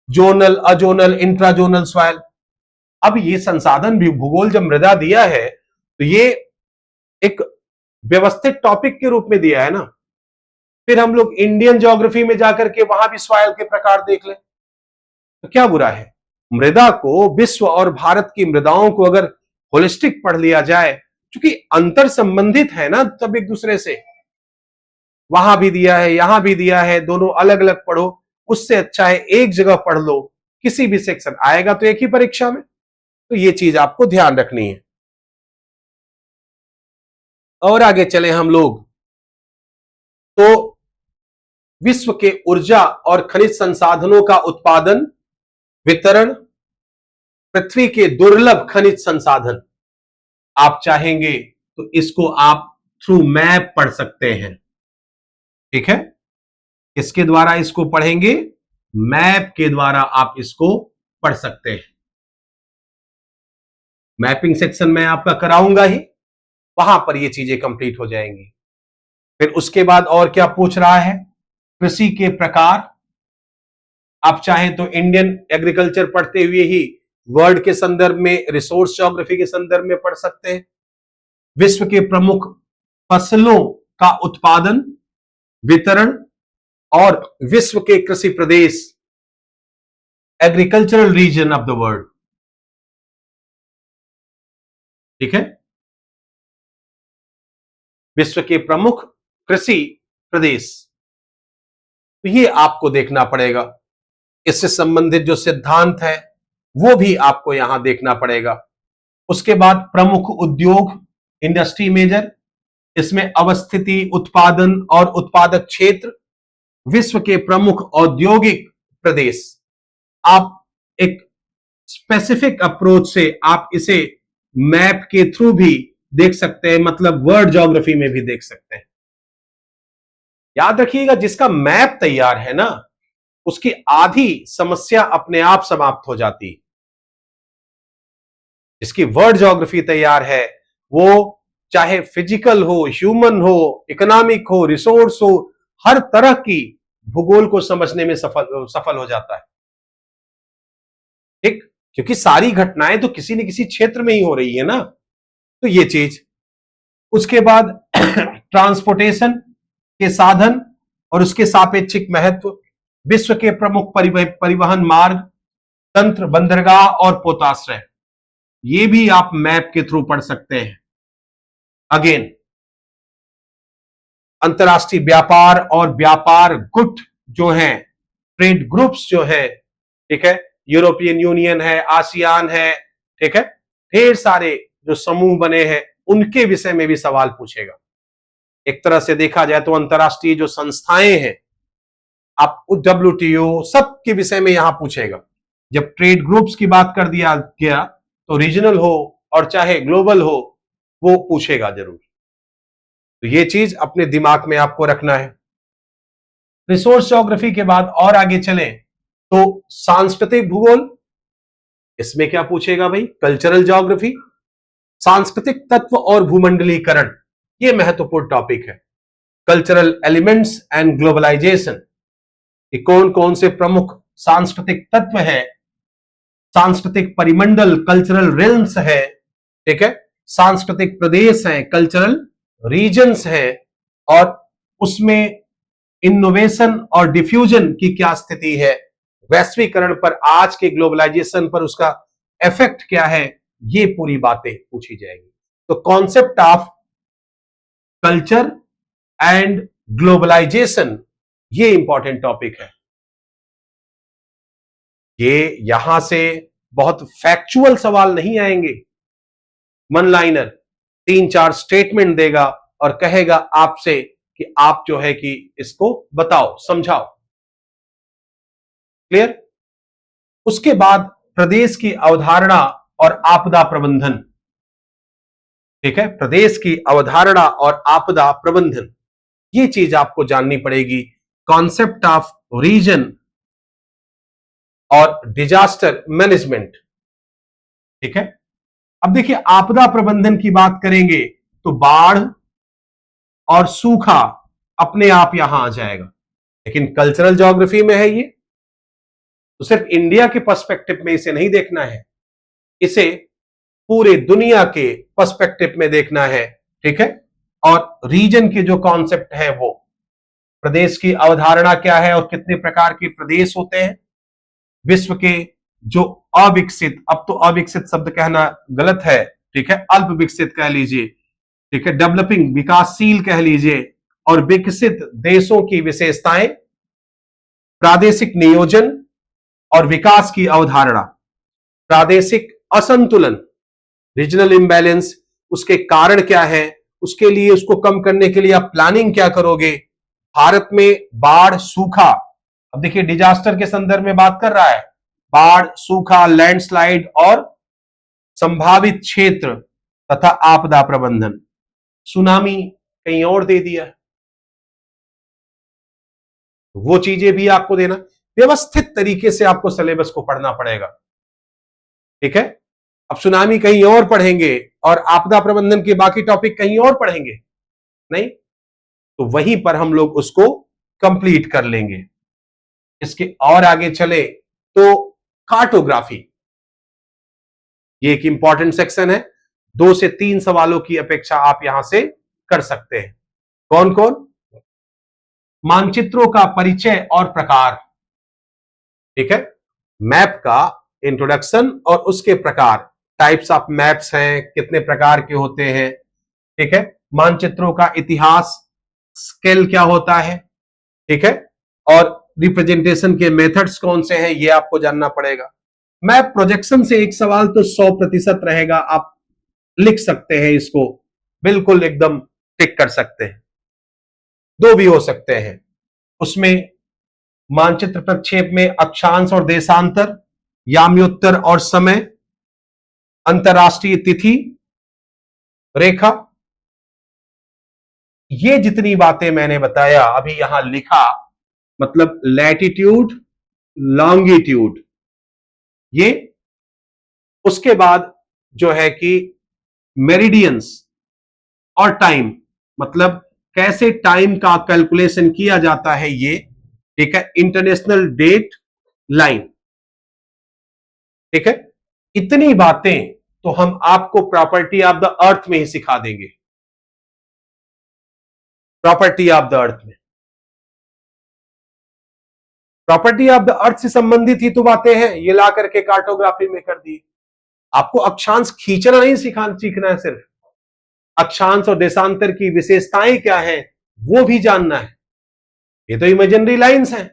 Zonal, azonal, intrazonal soil. अब ये संसाधन भी भूगोल जब मृदा दिया है तो ये एक व्यवस्थित टॉपिक के रूप में दिया है ना। फिर हम लोग इंडियन ज्योग्राफी में जाकर के वहां भी सॉइल के प्रकार देख लें तो क्या बुरा है। मृदा को, विश्व और भारत की मृदाओं को अगर होलिस्टिक पढ़ लिया जाए, क्योंकि अंतर संबंधित है ना सब एक दूसरे से। वहां भी दिया है, यहां भी दिया है, दोनों अलग अलग पढ़ो, उससे अच्छा है एक जगह पढ़ लो। किसी भी सेक्शन आएगा तो एक ही परीक्षा में, तो ये चीज आपको ध्यान रखनी है। और आगे चले हम लोग तो विश्व के ऊर्जा और खनिज संसाधनों का उत्पादन, वितरण, पृथ्वी के दुर्लभ खनिज संसाधन। आप चाहेंगे तो इसको आप थ्रू मैप पढ़ सकते हैं। ठीक है, किसके द्वारा इसको पढ़ेंगे, मैप के द्वारा आप इसको पढ़ सकते हैं। मैपिंग सेक्शन में आपका कराऊंगा ही, वहां पर ये चीजें कंप्लीट हो जाएंगी। फिर उसके बाद और क्या पूछ रहा है, कृषि के प्रकार। आप चाहें तो इंडियन एग्रीकल्चर पढ़ते हुए ही वर्ल्ड के संदर्भ में, रिसोर्स ज्योग्राफी के संदर्भ में पढ़ सकते हैं। विश्व के प्रमुख फसलों का उत्पादन, वितरण और विश्व के कृषि प्रदेश, agricultural region of the world. ठीक है, विश्व के प्रमुख कृषि प्रदेश, तो ये आपको देखना पड़ेगा। इससे संबंधित जो सिद्धांत है वो भी आपको यहां देखना पड़ेगा। उसके बाद प्रमुख उद्योग, इंडस्ट्री मेजर, इसमें अवस्थिति, उत्पादन और उत्पादक क्षेत्र, विश्व के प्रमुख औद्योगिक प्रदेश। आप एक स्पेसिफिक अप्रोच से आप इसे मैप के थ्रू भी देख सकते हैं, मतलब वर्ल्ड ज्योग्राफी में भी देख सकते हैं। याद रखिएगा, जिसका मैप तैयार है ना, उसकी आधी समस्या अपने आप समाप्त हो जाती है। जिसकी वर्ल्ड ज्योग्राफी तैयार है वो चाहे फिजिकल हो, ह्यूमन हो, इकोनॉमिक हो, रिसोर्स हो, हर तरह की भूगोल को समझने में सफल हो जाता है। ठीक, क्योंकि सारी घटनाएं तो किसी न किसी क्षेत्र में ही हो रही है ना, तो ये चीज। उसके बाद ट्रांसपोर्टेशन के साधन और उसके सापेक्षिक महत्व, विश्व के प्रमुख परिवहन मार्ग, तंत्र, बंदरगाह और पोताश्रय, ये भी आप मैप के थ्रू पढ़ सकते हैं। अगेन, अंतरराष्ट्रीय व्यापार और व्यापार गुट जो हैं, ट्रेड ग्रुप्स जो है, ठीक है, यूरोपियन यूनियन है, आसियान है, ठीक है, ढेर सारे जो समूह बने हैं उनके विषय में भी सवाल पूछेगा। एक तरह से देखा जाए तो अंतरराष्ट्रीय जो संस्थाएं हैं, आप WTO सबके विषय में यहां पूछेगा। जब ट्रेड ग्रुप्स की बात कर दिया गया तो रीजनल हो और चाहे ग्लोबल हो, वो पूछेगा जरूर। तो ये चीज अपने दिमाग में आपको रखना है। रिसोर्स ज्योग्राफी के बाद और आगे चलें तो सांस्कृतिक भूगोल, इसमें क्या पूछेगा भाई, कल्चरल ज्योग्राफी, सांस्कृतिक तत्व और भूमंडलीकरण, ये महत्वपूर्ण टॉपिक है। कल्चरल एलिमेंट्स एंड ग्लोबलाइजेशन, ये कौन कौन से प्रमुख सांस्कृतिक तत्व है, सांस्कृतिक परिमंडल, कल्चरल रिल्म्स है, ठीक है, सांस्कृतिक प्रदेश है, कल्चरल रीजन्स है, और उसमें इनोवेशन और डिफ्यूजन की क्या स्थिति है, वैश्वीकरण पर, आज के ग्लोबलाइजेशन पर उसका इफेक्ट क्या है, ये पूरी बातें पूछी जाएगी। तो concept of culture and globalisation, ये इंपॉर्टेंट टॉपिक है। ये यहां से बहुत फैक्चुअल सवाल नहीं आएंगे, वन लाइनर 3-4 स्टेटमेंट देगा और कहेगा आपसे कि आप जो है कि इसको बताओ, समझाओ। क्लियर? उसके बाद प्रदेश की अवधारणा और आपदा प्रबंधन, ठीक है, प्रदेश की अवधारणा और आपदा प्रबंधन, ये चीज आपको जाननी पड़ेगी। कॉन्सेप्ट ऑफ रीजन और डिजास्टर मैनेजमेंट, ठीक है। अब देखिए, आपदा प्रबंधन की बात करेंगे तो बाढ़ और सूखा अपने आप यहां आ जाएगा, लेकिन कल्चरल ज्योग्राफी में है ये, तो सिर्फ इंडिया के पर्सपेक्टिव में इसे नहीं देखना है, इसे पूरे दुनिया के पर्सपेक्टिव में देखना है, ठीक है। और रीजन के जो कॉन्सेप्ट है, वो प्रदेश की अवधारणा क्या है और कितने प्रकार के प्रदेश होते हैं, विश्व के जो अविकसित, अब तो अविकसित शब्द कहना गलत है, ठीक है, अल्प विकसित कह लीजिए, ठीक है, डेवलपिंग, विकासशील कह लीजिए, और विकसित देशों की विशेषताएं, प्रादेशिक नियोजन और विकास की अवधारणा, प्रादेशिक असंतुलन, रीजनल इंबैलेंस, उसके कारण क्या है, उसके लिए, उसको कम करने के लिए आप प्लानिंग क्या करोगे। भारत में बाढ़, सूखा, अब देखिए डिजास्टर के संदर्भ में बात कर रहा है, बाढ़, सूखा, लैंडस्लाइड और संभावित क्षेत्र तथा आपदा प्रबंधन, सुनामी कहीं और दे दिया, वो चीजें भी आपको देना, व्यवस्थित तरीके से आपको सिलेबस को पढ़ना पड़ेगा, ठीक है। अब सुनामी कहीं और पढ़ेंगे और आपदा प्रबंधन के बाकी टॉपिक कहीं और पढ़ेंगे, नहीं, तो वहीं पर हम लोग उसको कंप्लीट कर लेंगे। इसके और आगे चले तो कार्टोग्राफी, ये एक इंपॉर्टेंट सेक्शन है। 2 से 3 सवालों की अपेक्षा आप यहां से कर सकते हैं। कौन कौन? मानचित्रों का परिचय और प्रकार, ठीक है, मैप का इंट्रोडक्शन और उसके प्रकार, टाइप्स ऑफ मैप्स हैं, कितने प्रकार के होते हैं, ठीक है, मानचित्रों का इतिहास, स्केल क्या होता है, ठीक है, और रिप्रेजेंटेशन के मेथड्स कौन से हैं, ये आपको जानना पड़ेगा। मैप प्रोजेक्शन से एक सवाल तो 100% रहेगा, आप लिख सकते हैं इसको, बिल्कुल एकदम टिक कर सकते हैं। 2 भी हो सकते हैं उसमें, मानचित्र प्रक्षेप में अक्षांश और देशांतर, याम्योत्तर और समय, अंतरराष्ट्रीय तिथि रेखा, ये जितनी बातें मैंने बताया अभी यहां लिखा, मतलब लैटिट्यूड, लॉन्गिट्यूड, ये, उसके बाद जो है कि मेरिडियंस और टाइम, मतलब कैसे टाइम का कैलकुलेशन किया जाता है, ये, ठीक है, इंटरनेशनल डेट लाइन, ठीक है, इतनी बातें तो हम आपको प्रॉपर्टी ऑफ द अर्थ में ही सिखा देंगे। प्रॉपर्टी ऑफ द अर्थ में, प्रॉपर्टी ऑफ द अर्थ से संबंधित ही तो बातें हैं, ये ला करके कार्टोग्राफी में कर दी। आपको अक्षांश खींचना नहीं सीखना है, सिर्फ अक्षांश और देशांतर की विशेषताएं क्या है वो भी जानना है। ये तो इमेजिनरी लाइंस हैं।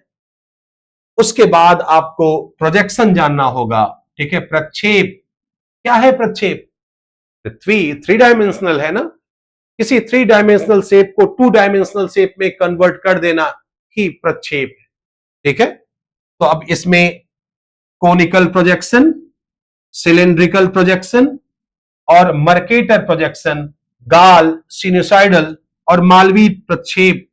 उसके बाद आपको प्रोजेक्शन जानना होगा, ठीक है, प्रक्षेप क्या है? प्रक्षेप, पृथ्वी 3 डायमेंशनल है ना, किसी 3 डायमेंशनल शेप को 2 डायमेंशनल शेप में कन्वर्ट कर देना ही प्रक्षेप है, ठीक है। तो अब इसमें कोनिकल प्रोजेक्शन, सिलेंड्रिकल प्रोजेक्शन और मर्केटर प्रोजेक्शन, गाल, सिनुसाइडल और मालवीय प्रक्षेप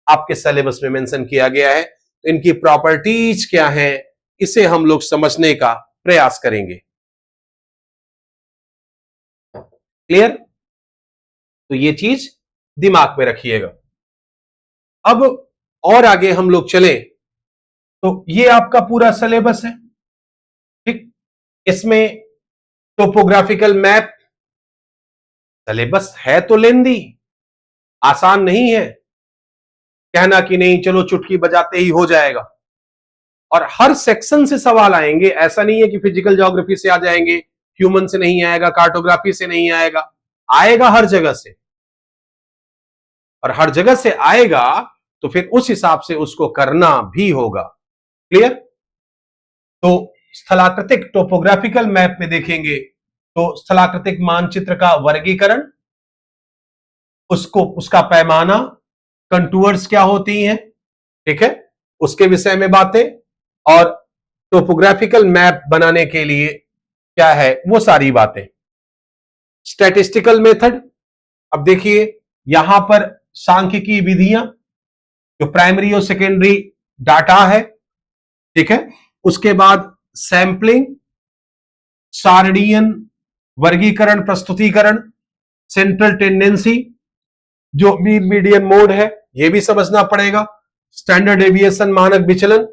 आपके सिलेबस में मेंशन किया गया है। तो इनकी प्रॉपर्टीज क्या है, इसे हम लोग समझने का प्रयास करेंगे। क्लियर? तो ये चीज दिमाग में रखिएगा। अब और आगे हम लोग चले तो ये आपका पूरा सिलेबस है, ठीक। इसमें टोपोग्राफिकल मैप, सिलेबस है तो लेंदी, आसान नहीं है, कहना कि नहीं चलो चुटकी बजाते ही हो जाएगा। और हर सेक्शन से सवाल आएंगे, ऐसा नहीं है कि फिजिकल ज्योग्राफी से आ जाएंगे, ह्यूमन से नहीं आएगा, कार्टोग्राफी से नहीं आएगा, आएगा हर जगह से। और हर जगह से आएगा तो फिर उस हिसाब से उसको करना भी होगा। क्लियर? तो स्थलाकृतिक टोपोग्राफिकल मैप में देखेंगे तो स्थलाकृतिक मानचित्र का वर्गीकरण, उसका पैमाना, कंटूर्स क्या होती हैं, ठीक है, उसके विषय में बातें, और टोपोग्राफिकल मैप बनाने के लिए क्या है वो सारी बातें। स्टैटिस्टिकल मेथड, अब देखिए यहां पर सांख्यिकी विधियां, जो प्राइमरी और सेकेंडरी डाटा है, ठीक है, उसके बाद सैंपलिंग, सार्डियन वर्गीकरण प्रस्तुतिकरण, सेंट्रल टेंडेंसी, जो मीन मीडियन मोड है यह भी समझना पड़ेगा, स्टैंडर्ड डेविएशन मानक विचलन,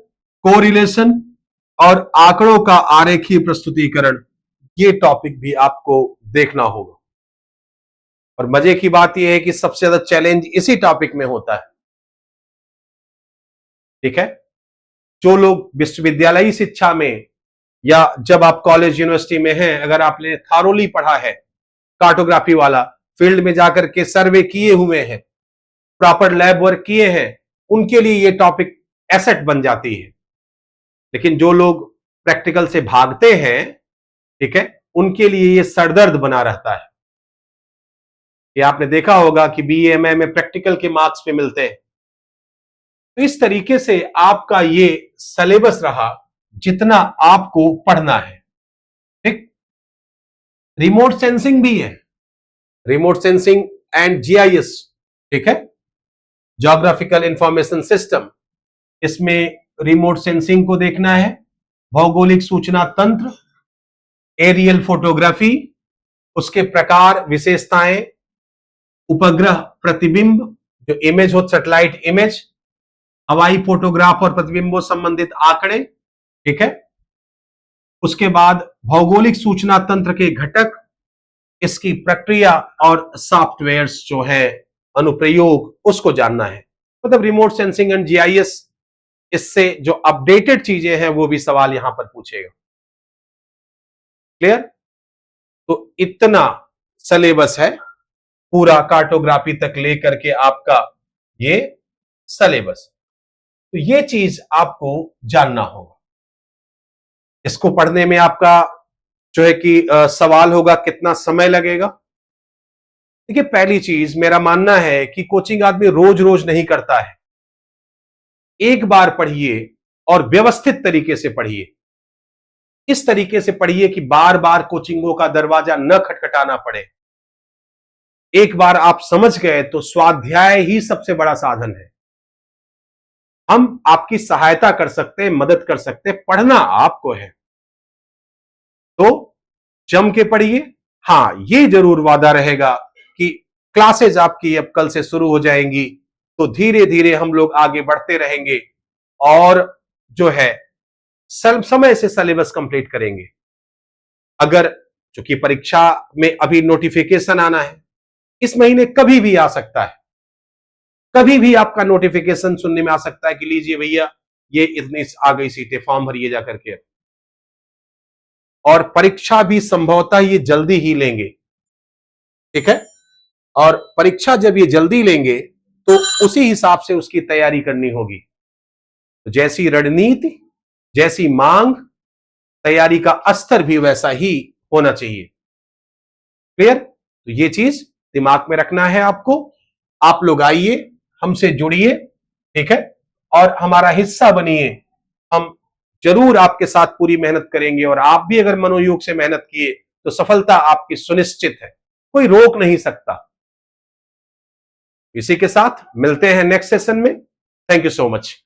कोरिलेशन और आंकड़ों का आरेखीय प्रस्तुतिकरण, ये टॉपिक भी आपको देखना होगा। और मजे की बात यह है कि सबसे ज्यादा चैलेंज इसी टॉपिक में होता है, ठीक है। जो लोग विश्वविद्यालयी शिक्षा में या जब आप कॉलेज यूनिवर्सिटी में हैं, अगर आपने थारोली पढ़ा है, कार्टोग्राफी वाला फील्ड में जाकर के सर्वे किए हुए हैं, प्रॉपर लैब वर्क किए हैं, उनके लिए ये टॉपिक एसेट बन जाती है। लेकिन जो लोग प्रैक्टिकल से भागते हैं, ठीक है, उनके लिए ये सरदर्द बना रहता है। ये आपने देखा होगा कि बीएमए में प्रैक्टिकल के मार्क्स पे मिलते हैं। तो इस तरीके से आपका ये सिलेबस रहा जितना आपको पढ़ना है, ठीक। रिमोट सेंसिंग भी है, रिमोट सेंसिंग एंड जीआईएस, ठीक है, ज्योग्राफिकल इंफॉर्मेशन सिस्टम, इसमें रिमोट सेंसिंग को देखना है, भौगोलिक सूचना तंत्र, एरियल फोटोग्राफी, उसके प्रकार, विशेषताएं, उपग्रह प्रतिबिंब, जो इमेज हो, सैटेलाइट इमेज, हवाई फोटोग्राफ और प्रतिबिंबों संबंधित आंकड़े, ठीक है। उसके बाद भौगोलिक सूचना तंत्र के घटक, इसकी प्रक्रिया और सॉफ्टवेयर्स जो है अनुप्रयोग, उसको जानना है। मतलब रिमोट सेंसिंग एंड जीआईएस, इससे जो अपडेटेड चीजें हैं वो भी सवाल यहां पर पूछेगा। क्लियर? तो इतना सिलेबस है पूरा, कार्टोग्राफी तक लेकर के आपका ये सिलेबस। तो ये चीज आपको जानना होगा। इसको पढ़ने में आपका जो है कि सवाल होगा कितना समय लगेगा। देखिए, पहली चीज मेरा मानना है कि कोचिंग आदमी रोज रोज नहीं करता है। एक बार पढ़िए और व्यवस्थित तरीके से पढ़िए। इस तरीके से पढ़िए कि बार बार कोचिंगों का दरवाजा न खटखटाना पड़े। एक बार आप समझ गए तो स्वाध्याय ही सबसे बड़ा साधन है। हम आपकी सहायता कर सकते हैं, मदद कर सकते हैं, पढ़ना आपको है। तो जम के पढ़िए। हां, ये जरूर वादा रहेगा कि क्लासेज आपकी अब कल से शुरू हो जाएंगी, तो धीरे धीरे हम लोग आगे बढ़ते रहेंगे और जो है समय से सिलेबस कंप्लीट करेंगे। अगर चूंकि परीक्षा में अभी नोटिफिकेशन आना है, इस महीने कभी भी आ सकता है, कभी भी आपका नोटिफिकेशन सुनने में आ सकता है कि लीजिए भैया ये इतनी आ गई सीटें, फॉर्म भरिए जा करके। और परीक्षा भी संभवतः ये जल्दी ही लेंगे, ठीक है। और परीक्षा जब ये जल्दी लेंगे तो उसी हिसाब से उसकी तैयारी करनी होगी। तो जैसी रणनीति, जैसी मांग, तैयारी का स्तर भी वैसा ही होना चाहिए। क्लियर? तो ये चीज दिमाग में रखना है आपको। आप लोग आइए, हमसे जुड़िए, ठीक है, और हमारा हिस्सा बनिए। हम जरूर आपके साथ पूरी मेहनत करेंगे और आप भी अगर मनोयोग से मेहनत किए तो सफलता आपकी सुनिश्चित है, कोई रोक नहीं सकता। इसी के साथ मिलते हैं नेक्स्ट सेशन में। Thank you so much.